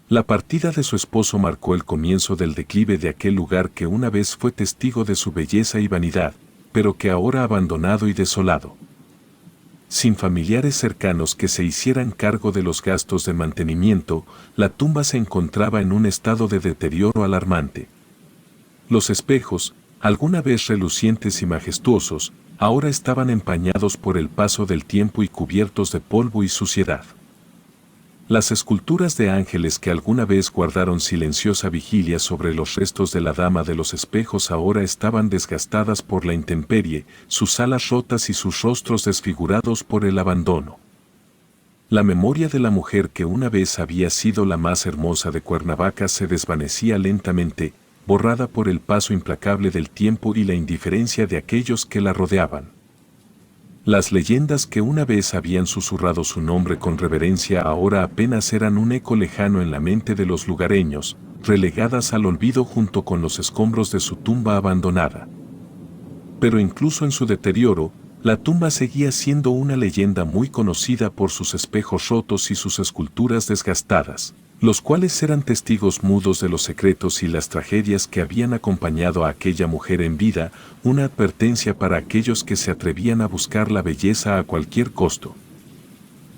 La partida de su esposo marcó el comienzo del declive de aquel lugar que una vez fue testigo de su belleza y vanidad, pero que ahora abandonado y desolado. Sin familiares cercanos que se hicieran cargo de los gastos de mantenimiento, la tumba se encontraba en un estado de deterioro alarmante. Los espejos, alguna vez relucientes y majestuosos, ahora estaban empañados por el paso del tiempo y cubiertos de polvo y suciedad. Las esculturas de ángeles que alguna vez guardaron silenciosa vigilia sobre los restos de la Dama de los Espejos ahora estaban desgastadas por la intemperie, sus alas rotas y sus rostros desfigurados por el abandono. La memoria de la mujer que una vez había sido la más hermosa de Cuernavaca se desvanecía lentamente, borrada por el paso implacable del tiempo y la indiferencia de aquellos que la rodeaban. Las leyendas que una vez habían susurrado su nombre con reverencia ahora apenas eran un eco lejano en la mente de los lugareños, relegadas al olvido junto con los escombros de su tumba abandonada. Pero incluso en su deterioro, la tumba seguía siendo una leyenda muy conocida por sus espejos rotos y sus esculturas desgastadas, los cuales eran testigos mudos de los secretos y las tragedias que habían acompañado a aquella mujer en vida, una advertencia para aquellos que se atrevían a buscar la belleza a cualquier costo.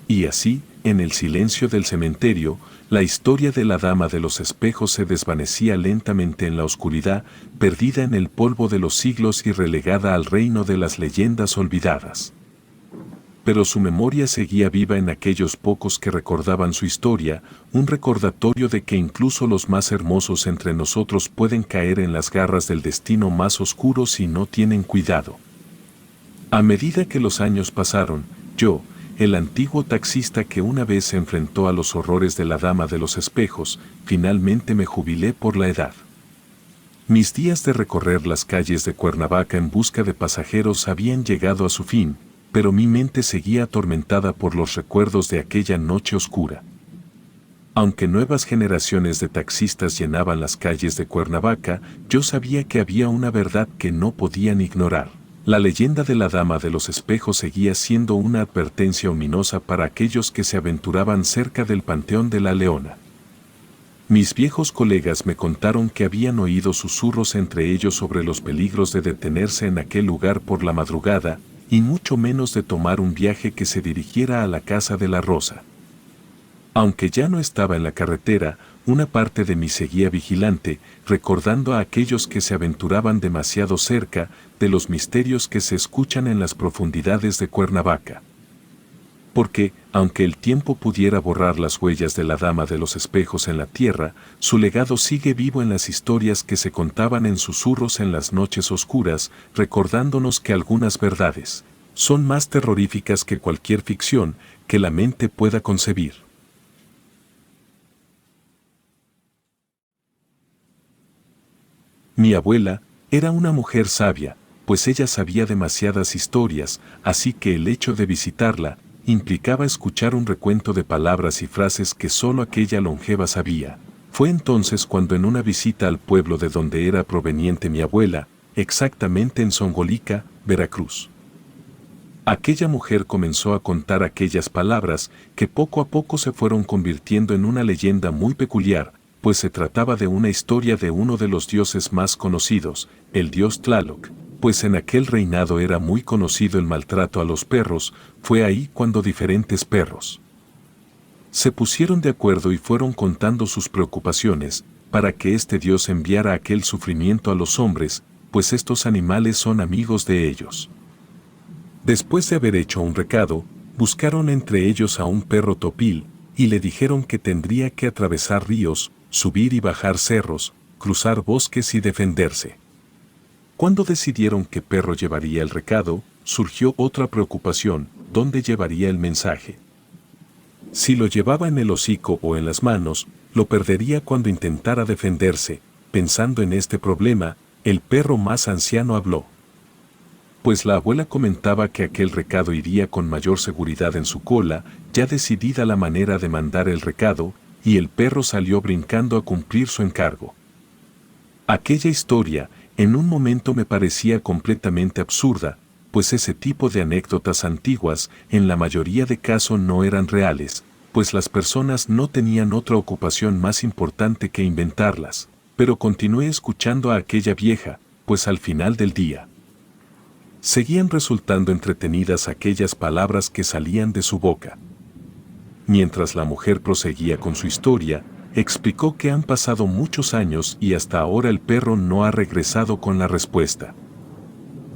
Y así, en el silencio del cementerio, la historia de la Dama de los Espejos se desvanecía lentamente en la oscuridad, perdida en el polvo de los siglos y relegada al reino de las leyendas olvidadas. Pero su memoria seguía viva en aquellos pocos que recordaban su historia, un recordatorio de que incluso los más hermosos entre nosotros pueden caer en las garras del destino más oscuro si no tienen cuidado. A medida que los años pasaron, yo, el antiguo taxista que una vez se enfrentó a los horrores de la Dama de los Espejos, finalmente me jubilé por la edad. Mis días de recorrer las calles de Cuernavaca en busca de pasajeros habían llegado a su fin, pero mi mente seguía atormentada por los recuerdos de aquella noche oscura. Aunque nuevas generaciones de taxistas llenaban las calles de Cuernavaca, yo sabía que había una verdad que no podían ignorar. La leyenda de la Dama de los Espejos seguía siendo una advertencia ominosa para aquellos que se aventuraban cerca del Panteón de la Leona. Mis viejos colegas me contaron que habían oído susurros entre ellos sobre los peligros de detenerse en aquel lugar por la madrugada, y mucho menos de tomar un viaje que se dirigiera a la Casa de la Rosa. Aunque ya no estaba en la carretera, una parte de mí seguía vigilante, recordando a aquellos que se aventuraban demasiado cerca de los misterios que se escuchan en las profundidades de Cuernavaca. Porque, aunque el tiempo pudiera borrar las huellas de la Dama de los Espejos en la tierra, su legado sigue vivo en las historias que se contaban en susurros en las noches oscuras, recordándonos que algunas verdades son más terroríficas que cualquier ficción que la mente pueda concebir. Mi abuela era una mujer sabia, pues ella sabía demasiadas historias, así que el hecho de visitarla implicaba escuchar un recuento de palabras y frases que solo aquella longeva sabía. Fue entonces cuando en una visita al pueblo de donde era proveniente mi abuela, exactamente en Zongolica, Veracruz, aquella mujer comenzó a contar aquellas palabras que poco a poco se fueron convirtiendo en una leyenda muy peculiar, pues se trataba de una historia de uno de los dioses más conocidos, el dios Tlaloc, pues en aquel reinado era muy conocido el maltrato a los perros. Fue ahí cuando diferentes perros se pusieron de acuerdo y fueron contando sus preocupaciones, para que este dios enviara aquel sufrimiento a los hombres, pues estos animales son amigos de ellos. Después de haber hecho un recado, buscaron entre ellos a un perro topil, y le dijeron que tendría que atravesar ríos, subir y bajar cerros, cruzar bosques y defenderse. Cuando decidieron qué perro llevaría el recado, surgió otra preocupación: ¿dónde llevaría el mensaje? Si lo llevaba en el hocico o en las manos, lo perdería cuando intentara defenderse. Pensando en este problema, el perro más anciano habló. Pues la abuela comentaba que aquel recado iría con mayor seguridad en su cola, ya decidida la manera de mandar el recado, y el perro salió brincando a cumplir su encargo. Aquella historia, en un momento me parecía completamente absurda, pues ese tipo de anécdotas antiguas, en la mayoría de casos no eran reales, pues las personas no tenían otra ocupación más importante que inventarlas, pero continué escuchando a aquella vieja, pues al final del día seguían resultando entretenidas aquellas palabras que salían de su boca. Mientras la mujer proseguía con su historia, explicó que han pasado muchos años y hasta ahora el perro no ha regresado con la respuesta.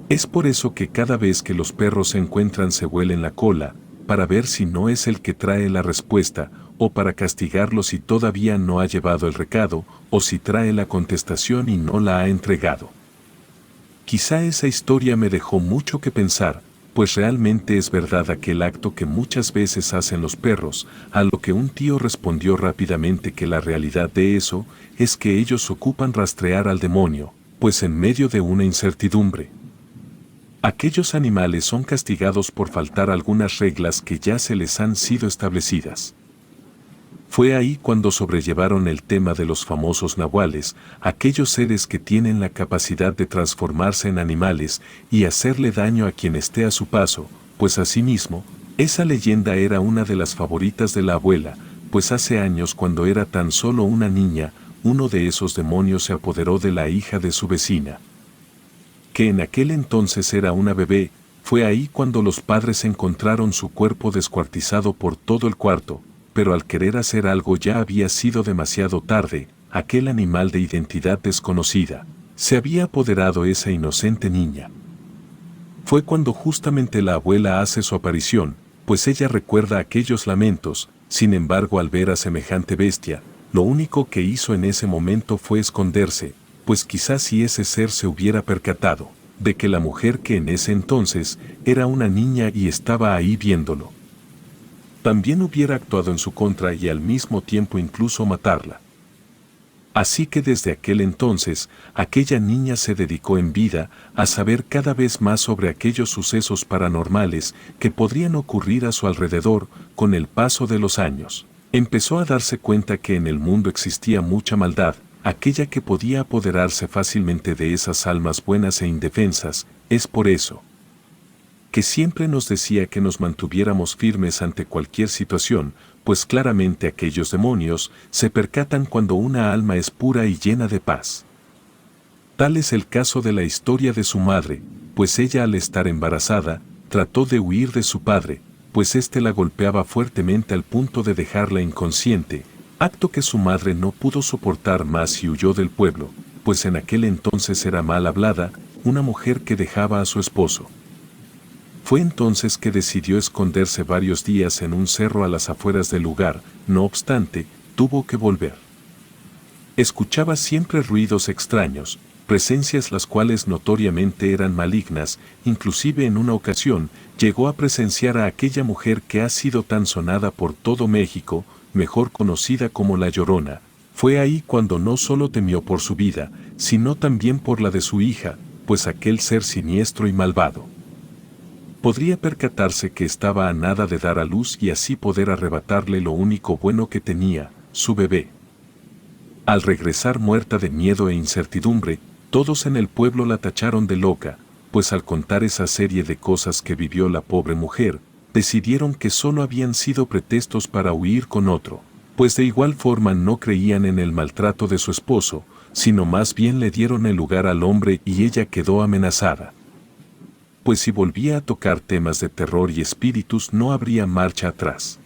Es por eso que cada vez que los perros se encuentran se huelen la cola, para ver si no es el que trae la respuesta, o para castigarlo si todavía no ha llevado el recado, o si trae la contestación y no la ha entregado. Quizá esa historia me dejó mucho que pensar, pues realmente es verdad aquel acto que muchas veces hacen los perros, a lo que un tío respondió rápidamente que la realidad de eso es que ellos ocupan rastrear al demonio, pues en medio de una incertidumbre, aquellos animales son castigados por faltar algunas reglas que ya se les han sido establecidas. Fue ahí cuando sobrellevaron el tema de los famosos nahuales, aquellos seres que tienen la capacidad de transformarse en animales y hacerle daño a quien esté a su paso, pues asimismo, esa leyenda era una de las favoritas de la abuela, pues hace años cuando era tan solo una niña, uno de esos demonios se apoderó de la hija de su vecina, que en aquel entonces era una bebé. Fue ahí cuando los padres encontraron su cuerpo descuartizado por todo el cuarto, pero al querer hacer algo ya había sido demasiado tarde. Aquel animal de identidad desconocida se había apoderado de esa inocente niña. Fue cuando justamente la abuela hace su aparición, pues ella recuerda aquellos lamentos. Sin embargo, al ver a semejante bestia, lo único que hizo en ese momento fue esconderse, pues quizás si ese ser se hubiera percatado de que la mujer que en ese entonces era una niña y estaba ahí viéndolo, también hubiera actuado en su contra y al mismo tiempo incluso matarla. Así que desde aquel entonces, aquella niña se dedicó en vida a saber cada vez más sobre aquellos sucesos paranormales que podrían ocurrir a su alrededor. Con el paso de los años, empezó a darse cuenta que en el mundo existía mucha maldad, aquella que podía apoderarse fácilmente de esas almas buenas e indefensas. Es por eso que siempre nos decía que nos mantuviéramos firmes ante cualquier situación, pues claramente aquellos demonios se percatan cuando una alma es pura y llena de paz. Tal es el caso de la historia de su madre, pues ella al estar embarazada, trató de huir de su padre, pues éste la golpeaba fuertemente al punto de dejarla inconsciente, acto que su madre no pudo soportar más y huyó del pueblo, pues en aquel entonces era mal hablada, una mujer que dejaba a su esposo. Fue entonces que decidió esconderse varios días en un cerro a las afueras del lugar, no obstante, tuvo que volver. Escuchaba siempre ruidos extraños, presencias las cuales notoriamente eran malignas, inclusive en una ocasión, llegó a presenciar a aquella mujer que ha sido tan sonada por todo México, mejor conocida como La Llorona. Fue ahí cuando no solo temió por su vida, sino también por la de su hija, pues aquel ser siniestro y malvado podría percatarse que estaba a nada de dar a luz y así poder arrebatarle lo único bueno que tenía, su bebé. Al regresar muerta de miedo e incertidumbre, todos en el pueblo la tacharon de loca, pues al contar esa serie de cosas que vivió la pobre mujer, decidieron que solo habían sido pretextos para huir con otro, pues de igual forma no creían en el maltrato de su esposo, sino más bien le dieron el lugar al hombre y ella quedó amenazada. Pues si volvía a tocar temas de terror y espíritus no habría marcha atrás.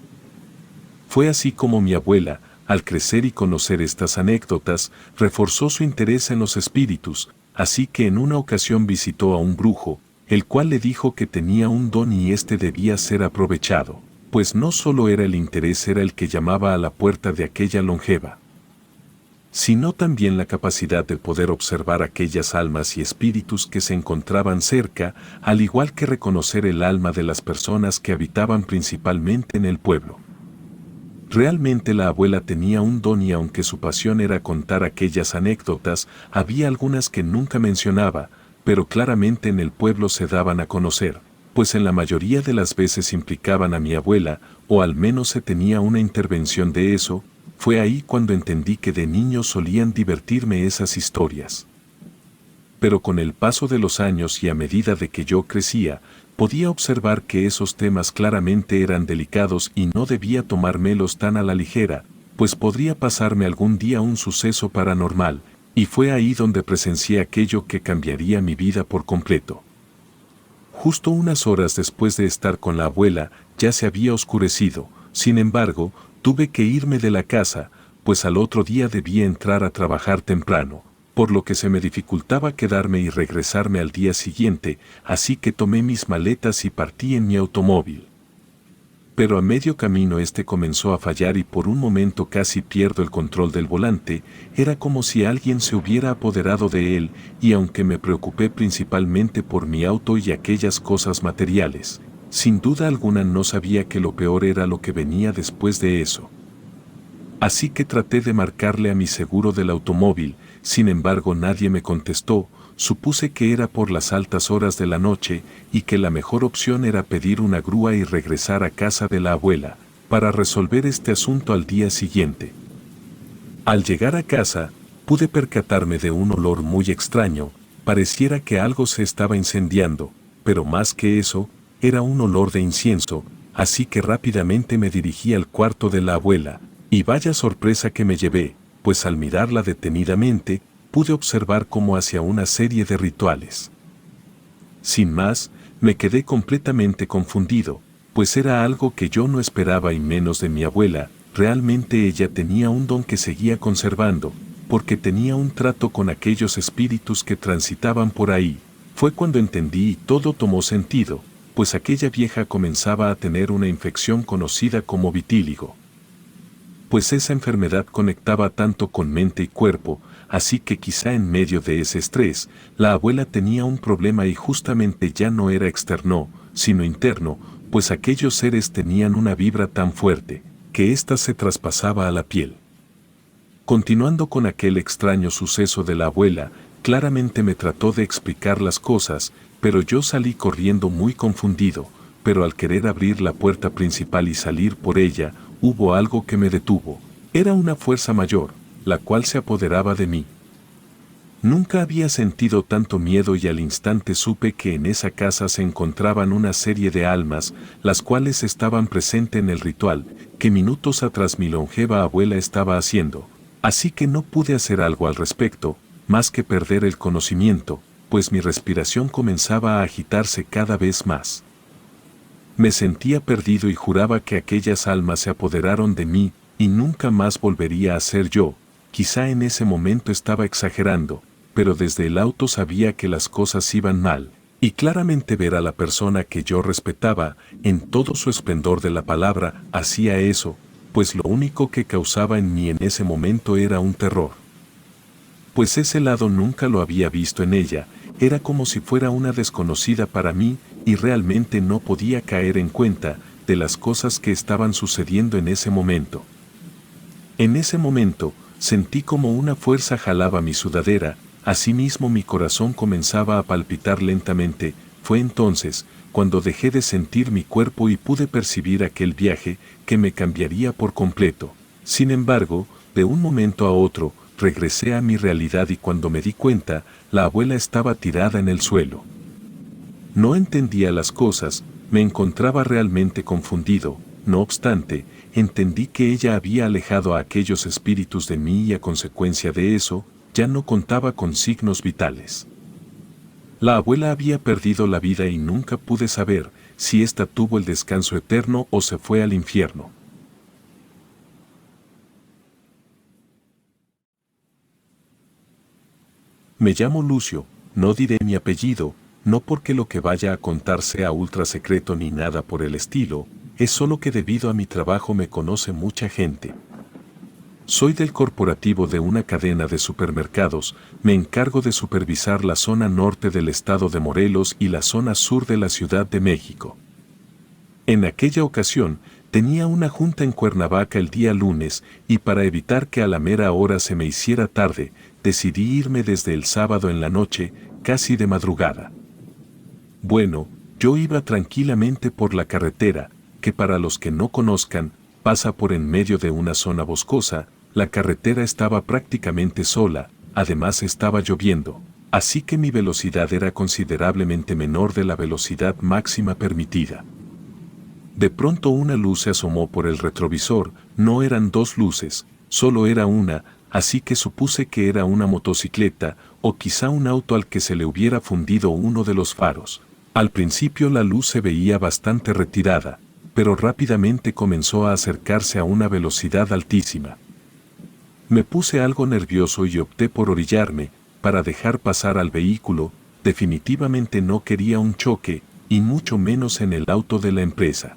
Fue así como mi abuela, al crecer y conocer estas anécdotas, reforzó su interés en los espíritus, así que en una ocasión visitó a un brujo, el cual le dijo que tenía un don y este debía ser aprovechado, pues no solo era el interés era el que llamaba a la puerta de aquella longeva, sino también la capacidad de poder observar aquellas almas y espíritus que se encontraban cerca, al igual que reconocer el alma de las personas que habitaban principalmente en el pueblo. Realmente la abuela tenía un don y aunque su pasión era contar aquellas anécdotas, había algunas que nunca mencionaba, pero claramente en el pueblo se daban a conocer, pues en la mayoría de las veces implicaban a mi abuela, o al menos se tenía una intervención de eso. Fue ahí cuando entendí que de niño solían divertirme esas historias. Pero con el paso de los años y a medida de que yo crecía, podía observar que esos temas claramente eran delicados y no debía tomármelos tan a la ligera, pues podría pasarme algún día un suceso paranormal, y fue ahí donde presencié aquello que cambiaría mi vida por completo. Justo unas horas después de estar con la abuela, ya se había oscurecido, sin embargo, tuve que irme de la casa, pues al otro día debía entrar a trabajar temprano, por lo que se me dificultaba quedarme y regresarme al día siguiente, así que tomé mis maletas y partí en mi automóvil. Pero a medio camino este comenzó a fallar y por un momento casi pierdo el control del volante, era como si alguien se hubiera apoderado de él, y aunque me preocupé principalmente por mi auto y aquellas cosas materiales, sin duda alguna no sabía que lo peor era lo que venía después de eso. Así que traté de marcarle a mi seguro del automóvil, sin embargo nadie me contestó, supuse que era por las altas horas de la noche y que la mejor opción era pedir una grúa y regresar a casa de la abuela, para resolver este asunto al día siguiente. Al llegar a casa, pude percatarme de un olor muy extraño, pareciera que algo se estaba incendiando, pero más que eso, era un olor de incienso, así que rápidamente me dirigí al cuarto de la abuela, y vaya sorpresa que me llevé, pues al mirarla detenidamente, pude observar cómo hacía una serie de rituales. Sin más, me quedé completamente confundido, pues era algo que yo no esperaba y menos de mi abuela, realmente ella tenía un don que seguía conservando, porque tenía un trato con aquellos espíritus que transitaban por ahí. Fue cuando entendí y todo tomó sentido, pues aquella vieja comenzaba a tener una infección conocida como vitíligo. Pues esa enfermedad conectaba tanto con mente y cuerpo, así que quizá en medio de ese estrés, la abuela tenía un problema y justamente ya no era externo, sino interno, pues aquellos seres tenían una vibra tan fuerte, que ésta se traspasaba a la piel. Continuando con aquel extraño suceso de la abuela, claramente me trató de explicar las cosas, pero yo salí corriendo muy confundido, pero al querer abrir la puerta principal y salir por ella, hubo algo que me detuvo. Era una fuerza mayor, la cual se apoderaba de mí. Nunca había sentido tanto miedo y al instante supe que en esa casa se encontraban una serie de almas, las cuales estaban presentes en el ritual, que minutos atrás mi longeva abuela estaba haciendo. Así que no pude hacer algo al respecto, más que perder el conocimiento, pues mi respiración comenzaba a agitarse cada vez más. Me sentía perdido y juraba que aquellas almas se apoderaron de mí, y nunca más volvería a ser yo. Quizá en ese momento estaba exagerando, pero desde el auto sabía que las cosas iban mal, y claramente ver a la persona que yo respetaba, en todo su esplendor de la palabra, hacía eso, pues lo único que causaba en mí en ese momento era un terror. Pues ese lado nunca lo había visto en ella, era como si fuera una desconocida para mí, y realmente no podía caer en cuenta de las cosas que estaban sucediendo en ese momento. En ese momento, sentí como una fuerza jalaba mi sudadera, asimismo mi corazón comenzaba a palpitar lentamente. Fue entonces, cuando dejé de sentir mi cuerpo y pude percibir aquel viaje que me cambiaría por completo. Sin embargo, de un momento a otro, regresé a mi realidad y cuando me di cuenta, la abuela estaba tirada en el suelo. No entendía las cosas, me encontraba realmente confundido. No obstante, entendí que ella había alejado a aquellos espíritus de mí y a consecuencia de eso, ya no contaba con signos vitales. La abuela había perdido la vida y nunca pude saber si ésta tuvo el descanso eterno o se fue al infierno. Me llamo Lucio, no diré mi apellido, no porque lo que vaya a contar sea ultra secreto ni nada por el estilo, es solo que debido a mi trabajo me conoce mucha gente. Soy del corporativo de una cadena de supermercados, me encargo de supervisar la zona norte del estado de Morelos y la zona sur de la Ciudad de México. En aquella ocasión, tenía una junta en Cuernavaca el día lunes y para evitar que a la mera hora se me hiciera tarde, decidí irme desde el sábado en la noche, casi de madrugada. Bueno, yo iba tranquilamente por la carretera, que para los que no conozcan, pasa por en medio de una zona boscosa, la carretera estaba prácticamente sola, además estaba lloviendo, así que mi velocidad era considerablemente menor de la velocidad máxima permitida. De pronto una luz se asomó por el retrovisor, no eran dos luces, solo era una, así que supuse que era una motocicleta, o quizá un auto al que se le hubiera fundido uno de los faros. Al principio la luz se veía bastante retirada, pero rápidamente comenzó a acercarse a una velocidad altísima. Me puse algo nervioso y opté por orillarme, para dejar pasar al vehículo. Definitivamente no quería un choque, y mucho menos en el auto de la empresa.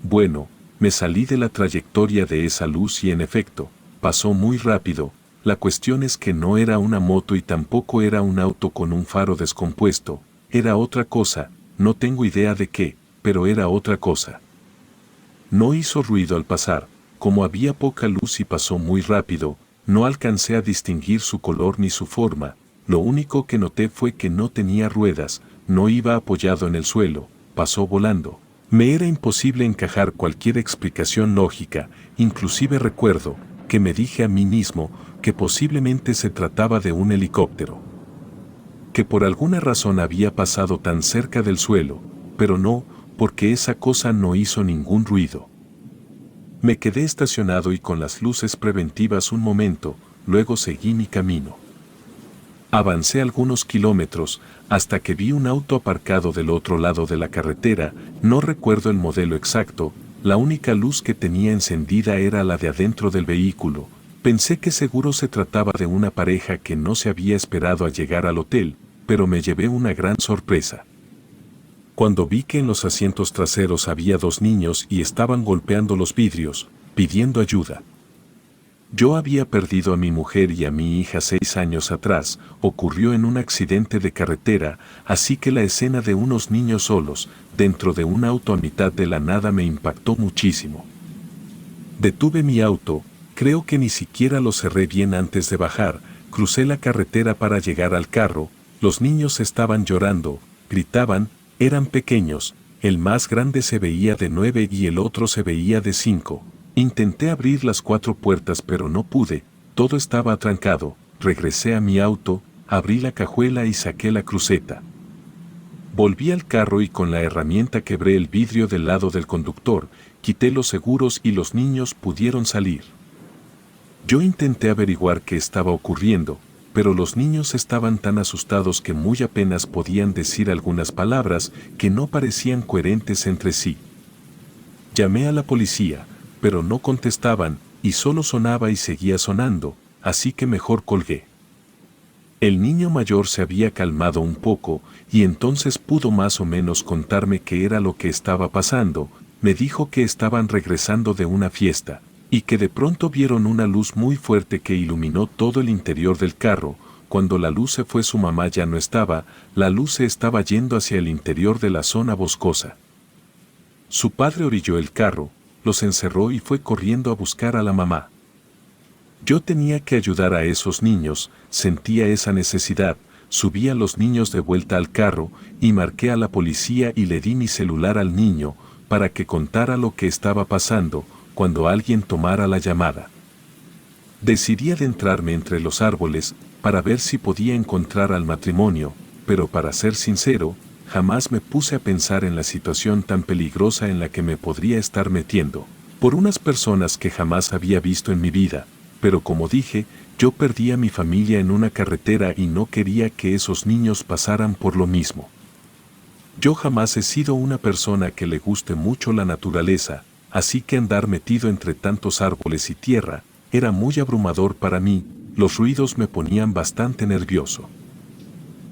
Bueno, me salí de la trayectoria de esa luz y en efecto, pasó muy rápido. La cuestión es que no era una moto y tampoco era un auto con un faro descompuesto, era otra cosa, no tengo idea de qué, pero era otra cosa. No hizo ruido al pasar, como había poca luz y pasó muy rápido, no alcancé a distinguir su color ni su forma, lo único que noté fue que no tenía ruedas, no iba apoyado en el suelo, pasó volando. Me era imposible encajar cualquier explicación lógica, inclusive recuerdo que me dije a mí mismo que posiblemente se trataba de un helicóptero. Que por alguna razón había pasado tan cerca del suelo, pero no, porque esa cosa no hizo ningún ruido. Me quedé estacionado y con las luces preventivas un momento, luego seguí mi camino. Avancé algunos kilómetros, hasta que vi un auto aparcado del otro lado de la carretera, no recuerdo el modelo exacto, la única luz que tenía encendida era la de adentro del vehículo. Pensé que seguro se trataba de una pareja que no se había esperado a llegar al hotel, pero me llevé una gran sorpresa. Cuando vi que en los asientos traseros había dos niños y estaban golpeando los vidrios, pidiendo ayuda. Yo había perdido a mi mujer y a mi hija 6 años atrás, ocurrió en un accidente de carretera, así que la escena de unos niños solos, dentro de un auto a mitad de la nada me impactó muchísimo. Detuve mi auto, creo que ni siquiera lo cerré bien antes de bajar, crucé la carretera para llegar al carro, los niños estaban llorando, gritaban, eran pequeños, el más grande se veía de 9 y el otro se veía de 5. Intenté abrir las 4 puertas pero no pude, todo estaba atrancado, regresé a mi auto, abrí la cajuela y saqué la cruceta. Volví al carro y con la herramienta quebré el vidrio del lado del conductor, quité los seguros y los niños pudieron salir. Yo intenté averiguar qué estaba ocurriendo, pero los niños estaban tan asustados que muy apenas podían decir algunas palabras que no parecían coherentes entre sí. Llamé a la policía, pero no contestaban, y solo sonaba y seguía sonando, así que mejor colgué. El niño mayor se había calmado un poco, y entonces pudo más o menos contarme qué era lo que estaba pasando. Me dijo que estaban regresando de una fiesta, y que de pronto vieron una luz muy fuerte que iluminó todo el interior del carro. Cuando la luz se fue, su mamá ya no estaba, la luz se estaba yendo hacia el interior de la zona boscosa. Su padre orilló el carro, los encerró y fue corriendo a buscar a la mamá. Yo tenía que ayudar a esos niños, sentía esa necesidad, subí a los niños de vuelta al carro y marqué a la policía y le di mi celular al niño para que contara lo que estaba pasando cuando alguien tomara la llamada. Decidí adentrarme entre los árboles para ver si podía encontrar al matrimonio, pero para ser sincero, jamás me puse a pensar en la situación tan peligrosa en la que me podría estar metiendo, por unas personas que jamás había visto en mi vida. Pero como dije, yo perdí a mi familia en una carretera y no quería que esos niños pasaran por lo mismo. Yo jamás he sido una persona que le guste mucho la naturaleza, así que andar metido entre tantos árboles y tierra era muy abrumador para mí, los ruidos me ponían bastante nervioso.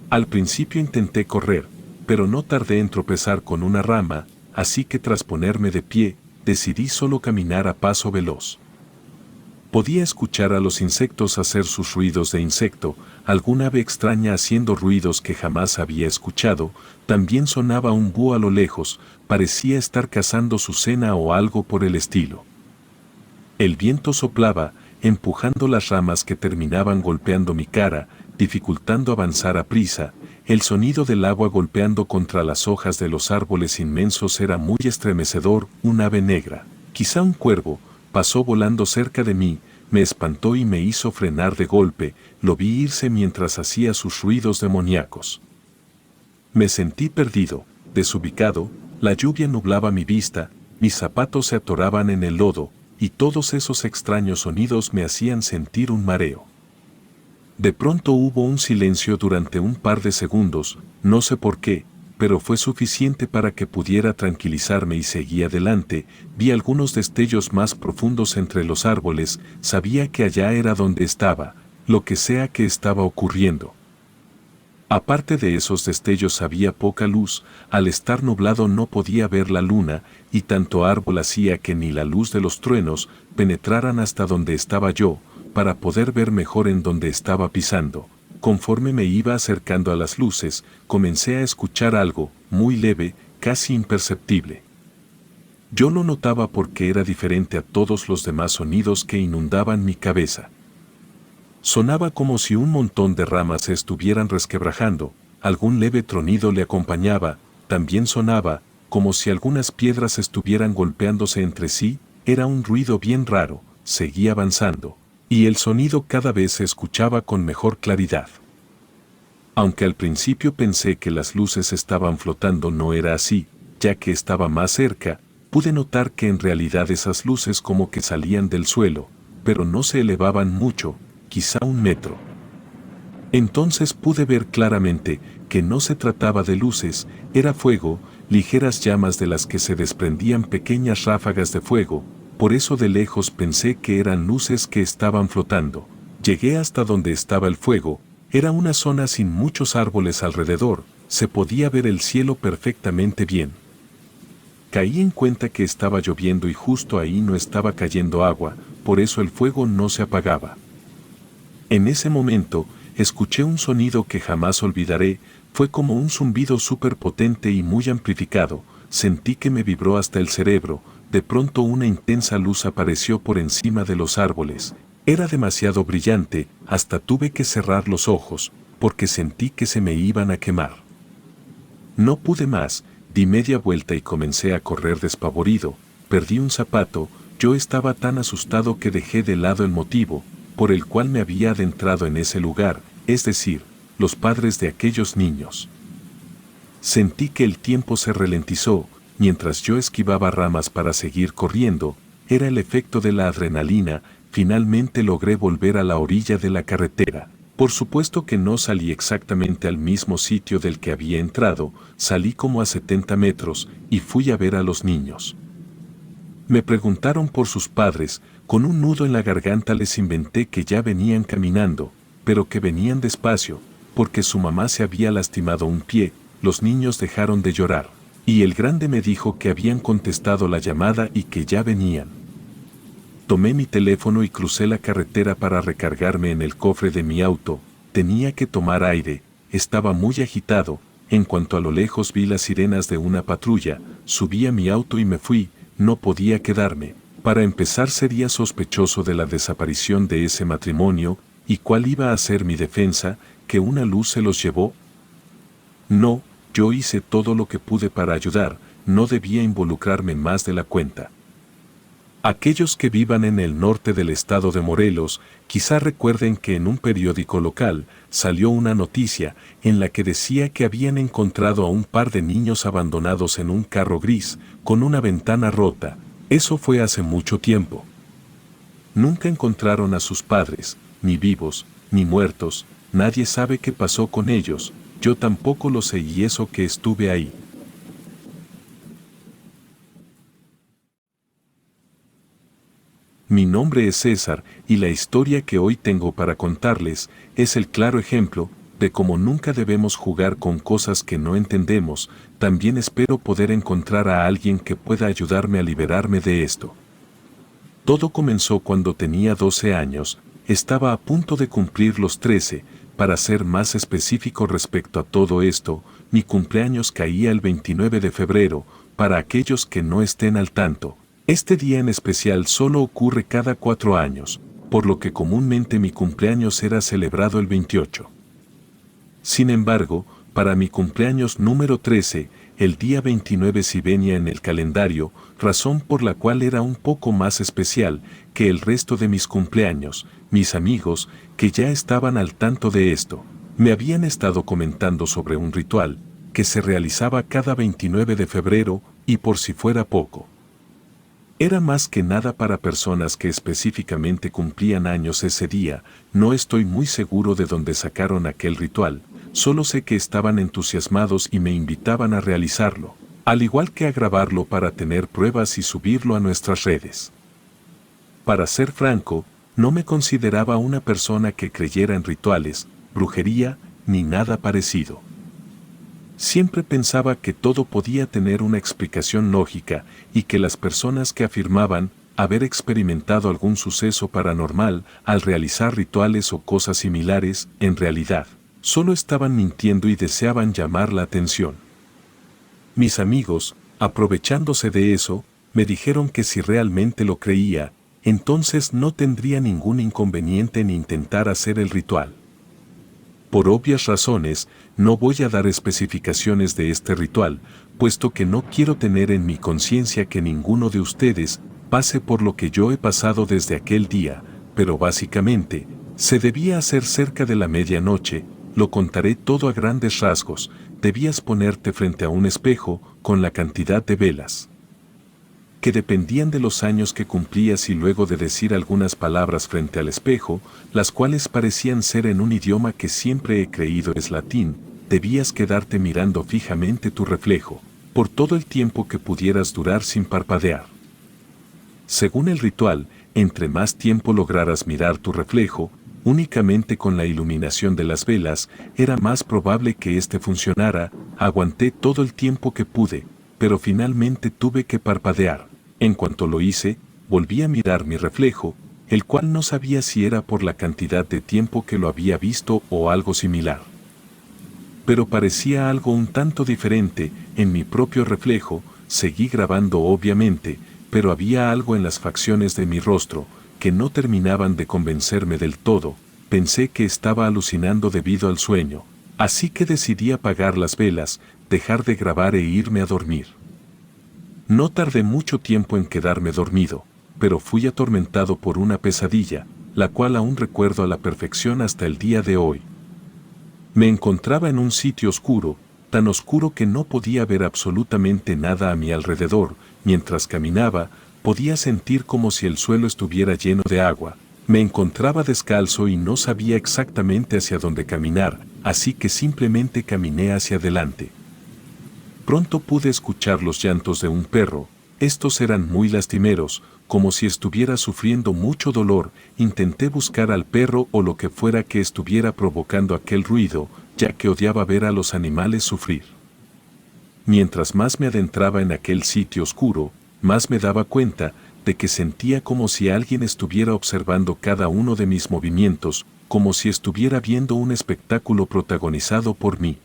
Al principio intenté correr, pero no tardé en tropezar con una rama, así que tras ponerme de pie, decidí solo caminar a paso veloz. Podía escuchar a los insectos hacer sus ruidos de insecto, alguna ave extraña haciendo ruidos que jamás había escuchado, también sonaba un búho a lo lejos, parecía estar cazando su cena o algo por el estilo. El viento soplaba, empujando las ramas que terminaban golpeando mi cara, dificultando avanzar a prisa. El sonido del agua golpeando contra las hojas de los árboles inmensos era muy estremecedor. Un ave negra, quizá un cuervo, pasó volando cerca de mí, me espantó y me hizo frenar de golpe. Lo vi irse mientras hacía sus ruidos demoníacos. Me sentí perdido, desubicado, la lluvia nublaba mi vista, mis zapatos se atoraban en el lodo, y todos esos extraños sonidos me hacían sentir un mareo. De pronto hubo un silencio durante un par de segundos, no sé por qué, pero fue suficiente para que pudiera tranquilizarme y seguí adelante. Vi algunos destellos más profundos entre los árboles, sabía que allá era donde estaba, lo que sea que estaba ocurriendo. Aparte de esos destellos había poca luz, al estar nublado no podía ver la luna, y tanto árbol hacía que ni la luz de los truenos penetraran hasta donde estaba yo, para poder ver mejor en donde estaba pisando. Conforme me iba acercando a las luces, comencé a escuchar algo, muy leve, casi imperceptible. Yo lo notaba porque era diferente a todos los demás sonidos que inundaban mi cabeza. Sonaba como si un montón de ramas se estuvieran resquebrajando, algún leve tronido le acompañaba, también sonaba, como si algunas piedras estuvieran golpeándose entre sí, era un ruido bien raro, seguí avanzando, y el sonido cada vez se escuchaba con mejor claridad. Aunque al principio pensé que las luces estaban flotando, no era así, ya que estaba más cerca, pude notar que en realidad esas luces como que salían del suelo, pero no se elevaban mucho, quizá 1 metro. Entonces pude ver claramente que no se trataba de luces, era fuego, ligeras llamas de las que se desprendían pequeñas ráfagas de fuego, por eso de lejos pensé que eran luces que estaban flotando. Llegué hasta donde estaba el fuego, era una zona sin muchos árboles alrededor, se podía ver el cielo perfectamente bien. Caí en cuenta que estaba lloviendo y justo ahí no estaba cayendo agua, por eso el fuego no se apagaba. En ese momento, escuché un sonido que jamás olvidaré, fue como un zumbido súper potente y muy amplificado, sentí que me vibró hasta el cerebro, de pronto una intensa luz apareció por encima de los árboles, era demasiado brillante, hasta tuve que cerrar los ojos, porque sentí que se me iban a quemar. No pude más, di media vuelta y comencé a correr despavorido, perdí un zapato, yo estaba tan asustado que dejé de lado el motivo por el cual me había adentrado en ese lugar, es decir, los padres de aquellos niños. Sentí que el tiempo se ralentizó, mientras yo esquivaba ramas para seguir corriendo, era el efecto de la adrenalina, finalmente logré volver a la orilla de la carretera. Por supuesto que no salí exactamente al mismo sitio del que había entrado, salí como a 70 metros y fui a ver a los niños. Me preguntaron por sus padres, con un nudo en la garganta les inventé que ya venían caminando, pero que venían despacio, porque su mamá se había lastimado un pie. Los niños dejaron de llorar, y el grande me dijo que habían contestado la llamada y que ya venían. Tomé mi teléfono y crucé la carretera para recargarme en el cofre de mi auto. Tenía que tomar aire, estaba muy agitado. En cuanto a lo lejos vi las sirenas de una patrulla, subí a mi auto y me fui. No podía quedarme. Para empezar, sería sospechoso de la desaparición de ese matrimonio, y cuál iba a ser mi defensa, que una luz se los llevó. No, yo hice todo lo que pude para ayudar, no debía involucrarme más de la cuenta. Aquellos que vivan en el norte del estado de Morelos, quizá recuerden que en un periódico local salió una noticia en la que decía que habían encontrado a un par de niños abandonados en un carro gris, con una ventana rota. Eso fue hace mucho tiempo. Nunca encontraron a sus padres, ni vivos, ni muertos, nadie sabe qué pasó con ellos, yo tampoco lo sé y eso que estuve ahí. Mi nombre es César y la historia que hoy tengo para contarles es el claro ejemplo de cómo nunca debemos jugar con cosas que no entendemos. También espero poder encontrar a alguien que pueda ayudarme a liberarme de esto. Todo comenzó cuando tenía 12 años, estaba a punto de cumplir los 13, para ser más específico respecto a todo esto, mi cumpleaños caía el 29 de febrero, para aquellos que no estén al tanto. Este día en especial solo ocurre cada 4 años, por lo que comúnmente mi cumpleaños era celebrado el 28. Sin embargo, para mi cumpleaños número 13, el día 29 sí venía en el calendario, razón por la cual era un poco más especial que el resto de mis cumpleaños. Mis amigos, que ya estaban al tanto de esto, me habían estado comentando sobre un ritual que se realizaba cada 29 de febrero y por si fuera poco. Era más que nada para personas que específicamente cumplían años ese día. No estoy muy seguro de dónde sacaron aquel ritual, solo sé que estaban entusiasmados y me invitaban a realizarlo, al igual que a grabarlo para tener pruebas y subirlo a nuestras redes. Para ser franco, no me consideraba una persona que creyera en rituales, brujería, ni nada parecido. Siempre pensaba que todo podía tener una explicación lógica y que las personas que afirmaban haber experimentado algún suceso paranormal al realizar rituales o cosas similares, en realidad, solo estaban mintiendo y deseaban llamar la atención. Mis amigos, aprovechándose de eso, me dijeron que si realmente lo creía, entonces no tendría ningún inconveniente en intentar hacer el ritual. Por obvias razones, no voy a dar especificaciones de este ritual, puesto que no quiero tener en mi conciencia que ninguno de ustedes pase por lo que yo he pasado desde aquel día, pero básicamente, se debía hacer cerca de la medianoche. Lo contaré todo a grandes rasgos. Debías ponerte frente a un espejo con la cantidad de velas que dependían de los años que cumplías y luego de decir algunas palabras frente al espejo, las cuales parecían ser en un idioma que siempre he creído es latín, debías quedarte mirando fijamente tu reflejo, por todo el tiempo que pudieras durar sin parpadear. Según el ritual, entre más tiempo lograras mirar tu reflejo, únicamente con la iluminación de las velas, era más probable que éste funcionara. Aguanté todo el tiempo que pude, pero finalmente tuve que parpadear. En cuanto lo hice, volví a mirar mi reflejo, el cual no sabía si era por la cantidad de tiempo que lo había visto o algo similar. Pero parecía algo un tanto diferente en mi propio reflejo. Seguí grabando obviamente, pero había algo en las facciones de mi rostro que no terminaban de convencerme del todo. Pensé que estaba alucinando debido al sueño, así que decidí apagar las velas, dejar de grabar e irme a dormir. No tardé mucho tiempo en quedarme dormido, pero fui atormentado por una pesadilla, la cual aún recuerdo a la perfección hasta el día de hoy. Me encontraba en un sitio oscuro, tan oscuro que no podía ver absolutamente nada a mi alrededor. Mientras caminaba, podía sentir como si el suelo estuviera lleno de agua. Me encontraba descalzo y no sabía exactamente hacia dónde caminar, así que simplemente caminé hacia adelante. Pronto pude escuchar los llantos de un perro, Estos eran muy lastimeros, como si estuviera sufriendo mucho dolor. Intenté buscar al perro o lo que fuera que estuviera provocando aquel ruido, ya que odiaba ver a los animales sufrir. Mientras más me adentraba en aquel sitio oscuro, más me daba cuenta de que sentía como si alguien estuviera observando cada uno de mis movimientos, como si estuviera viendo un espectáculo protagonizado por mí.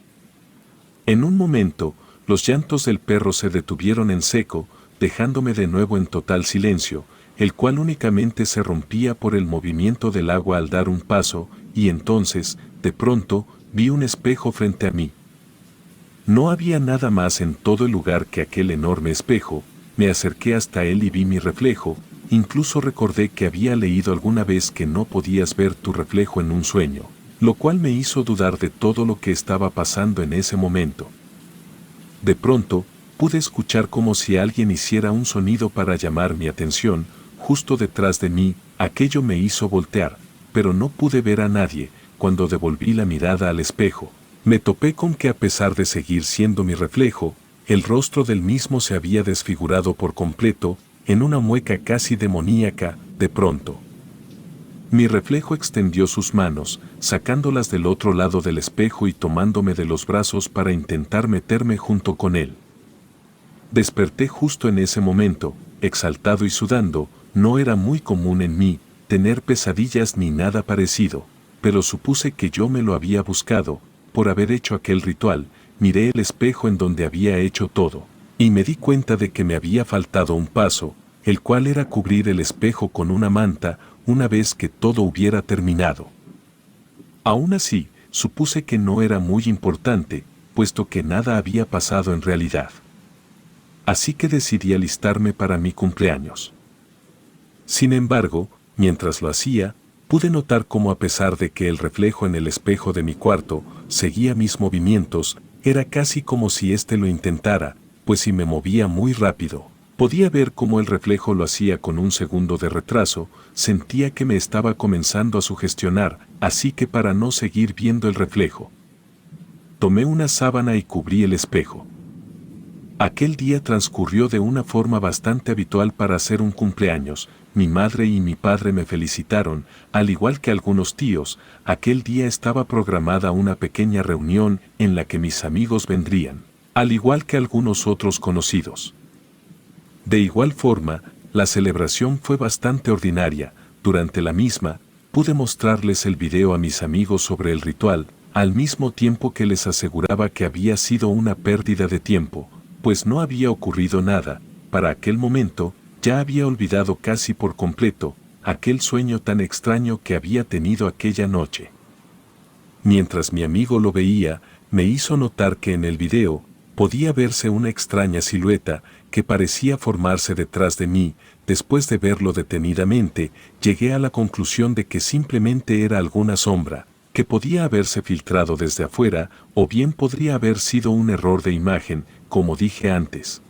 En un momento, los llantos del perro se detuvieron en seco, dejándome de nuevo en total silencio, el cual únicamente se rompía por el movimiento del agua al dar un paso, y entonces, de pronto, vi un espejo frente a mí. No había nada más en todo el lugar que aquel enorme espejo. Me acerqué hasta él y vi mi reflejo. Incluso recordé que había leído alguna vez que no podías ver tu reflejo en un sueño, lo cual me hizo dudar de todo lo que estaba pasando en ese momento. De pronto, pude escuchar como si alguien hiciera un sonido para llamar mi atención, justo detrás de mí. Aquello me hizo voltear, pero no pude ver a nadie. Cuando devolví la mirada al espejo, me topé con que a pesar de seguir siendo mi reflejo, el rostro del mismo se había desfigurado por completo, en una mueca casi demoníaca. De pronto, mi reflejo extendió sus manos, sacándolas del otro lado del espejo y tomándome de los brazos para intentar meterme junto con él. Desperté justo en ese momento, exaltado y sudando. No era muy común en mí tener pesadillas ni nada parecido, pero supuse que yo me lo había buscado. Por haber hecho aquel ritual, miré el espejo en donde había hecho todo, y me di cuenta de que me había faltado un paso, el cual era cubrir el espejo con una manta una vez que todo hubiera terminado. Aún así, supuse que no era muy importante, puesto que nada había pasado en realidad. Así que decidí alistarme para mi cumpleaños. Sin embargo, mientras lo hacía, pude notar cómo a pesar de que el reflejo en el espejo de mi cuarto seguía mis movimientos, era casi como si éste lo intentara, pues si me movía muy rápido, podía ver cómo el reflejo lo hacía con un segundo de retraso. Sentía que me estaba comenzando a sugestionar, así que para no seguir viendo el reflejo, tomé una sábana y cubrí el espejo. Aquel día transcurrió de una forma bastante habitual para hacer un cumpleaños. Mi madre y mi padre me felicitaron, al igual que algunos tíos. Aquel día estaba programada una pequeña reunión en la que mis amigos vendrían, al igual que algunos otros conocidos. De igual forma, la celebración fue bastante ordinaria. Durante la misma, pude mostrarles el video a mis amigos sobre el ritual, al mismo tiempo que les aseguraba que había sido una pérdida de tiempo, pues no había ocurrido nada. Para aquel momento, ya había olvidado casi por completo aquel sueño tan extraño que había tenido aquella noche. Mientras mi amigo lo veía, me hizo notar que en el video podía verse una extraña silueta que parecía formarse detrás de mí. Después de verlo detenidamente, llegué a la conclusión de que simplemente era alguna sombra, que podía haberse filtrado desde afuera, o bien podría haber sido un error de imagen, como dije antes.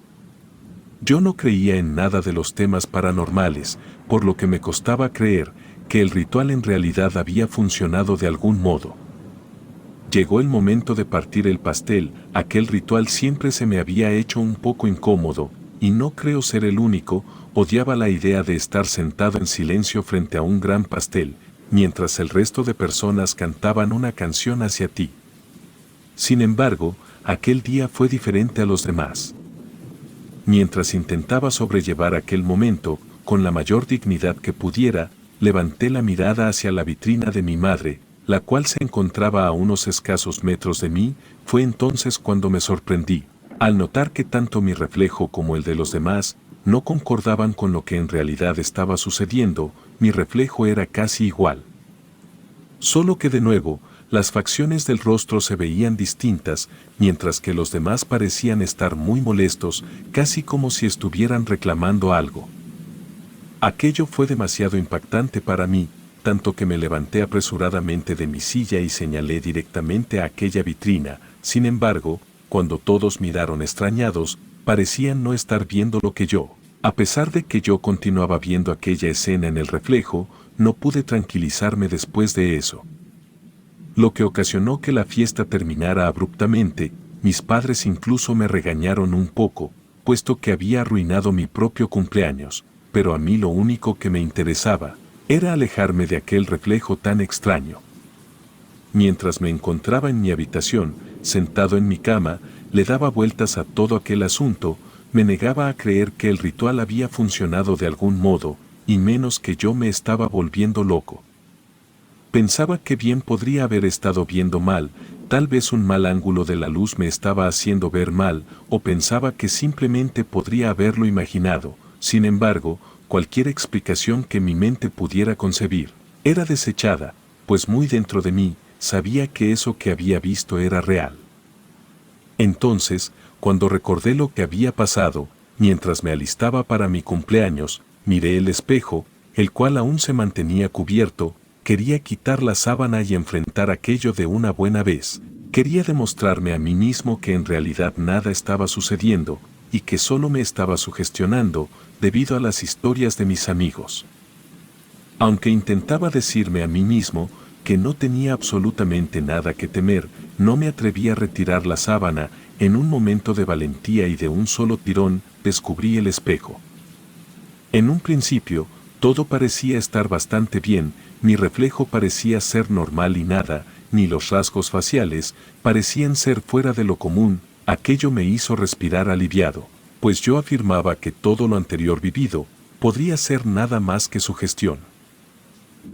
Yo no creía en nada de los temas paranormales, por lo que me costaba creer que el ritual en realidad había funcionado de algún modo. Llegó el momento de partir el pastel. Aquel ritual siempre se me había hecho un poco incómodo, y no creo ser el único. Odiaba la idea de estar sentado en silencio frente a un gran pastel, mientras el resto de personas cantaban una canción hacia ti. Sin embargo, aquel día fue diferente a los demás. Mientras intentaba sobrellevar aquel momento, con la mayor dignidad que pudiera, levanté la mirada hacia la vitrina de mi madre, la cual se encontraba a unos escasos metros de mí. Fue entonces cuando me sorprendí, al notar que tanto mi reflejo como el de los demás no concordaban con lo que en realidad estaba sucediendo. Mi reflejo era casi igual. Solo que de nuevo, las facciones del rostro se veían distintas, mientras que los demás parecían estar muy molestos, casi como si estuvieran reclamando algo. Aquello fue demasiado impactante para mí, tanto que me levanté apresuradamente de mi silla y señalé directamente a aquella vitrina. Sin embargo, cuando todos miraron extrañados, parecían no estar viendo lo que yo. A pesar de que yo continuaba viendo aquella escena en el reflejo, no pude tranquilizarme después de eso. Lo que ocasionó que la fiesta terminara abruptamente. Mis padres incluso me regañaron un poco, puesto que había arruinado mi propio cumpleaños, pero a mí lo único que me interesaba era alejarme de aquel reflejo tan extraño. Mientras me encontraba en mi habitación, sentado en mi cama, le daba vueltas a todo aquel asunto, me negaba a creer que el ritual había funcionado de algún modo, y menos que yo me estaba volviendo loco. Pensaba que bien podría haber estado viendo mal, tal vez un mal ángulo de la luz me estaba haciendo ver mal, o pensaba que simplemente podría haberlo imaginado. Sin embargo, cualquier explicación que mi mente pudiera concebir era desechada, pues muy dentro de mí sabía que eso que había visto era real. Entonces, cuando recordé lo que había pasado, mientras me alistaba para mi cumpleaños, miré el espejo, el cual aún se mantenía cubierto. Quería quitar la sábana y enfrentar aquello de una buena vez. Quería demostrarme a mí mismo que en realidad nada estaba sucediendo, y que solo me estaba sugestionando, debido a las historias de mis amigos. Aunque intentaba decirme a mí mismo que no tenía absolutamente nada que temer, no me atreví a retirar la sábana. En un momento de valentía y de un solo tirón, descubrí el espejo. En un principio, todo parecía estar bastante bien, mi reflejo parecía ser normal y nada, ni los rasgos faciales, parecían ser fuera de lo común. Aquello me hizo respirar aliviado, pues yo afirmaba que todo lo anterior vivido podría ser nada más que sugestión.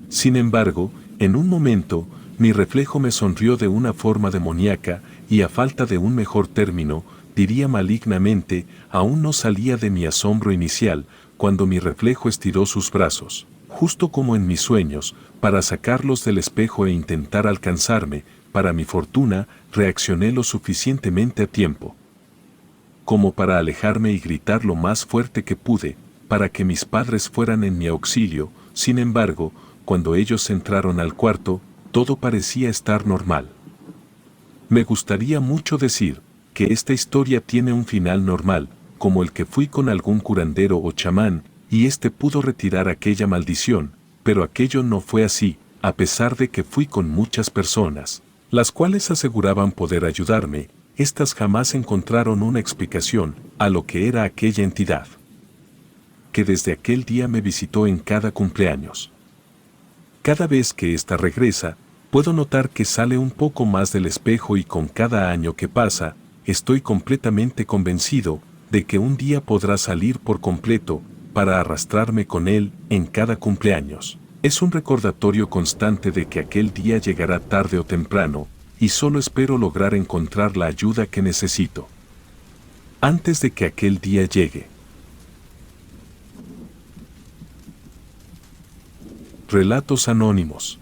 Sin embargo, en un momento, mi reflejo me sonrió de una forma demoníaca, y a falta de un mejor término, diría malignamente. Aún no salía de mi asombro inicial, cuando mi reflejo estiró sus brazos, justo como en mis sueños, para sacarlos del espejo e intentar alcanzarme. Para mi fortuna, reaccioné lo suficientemente a tiempo como para alejarme y gritar lo más fuerte que pude, para que mis padres fueran en mi auxilio. Sin embargo, cuando ellos entraron al cuarto, todo parecía estar normal. Me gustaría mucho decir que esta historia tiene un final normal, como el que fui con algún curandero o chamán, y este pudo retirar aquella maldición, pero aquello no fue así, a pesar de que fui con muchas personas, las cuales aseguraban poder ayudarme. Estas jamás encontraron una explicación a lo que era aquella entidad, que desde aquel día me visitó en cada cumpleaños. Cada vez que ésta regresa, puedo notar que sale un poco más del espejo, y con cada año que pasa, estoy completamente convencido de que un día podrá salir por completo, para arrastrarme con él en cada cumpleaños. Es un recordatorio constante de que aquel día llegará tarde o temprano, y solo espero lograr encontrar la ayuda que necesito antes de que aquel día llegue. Relatos anónimos.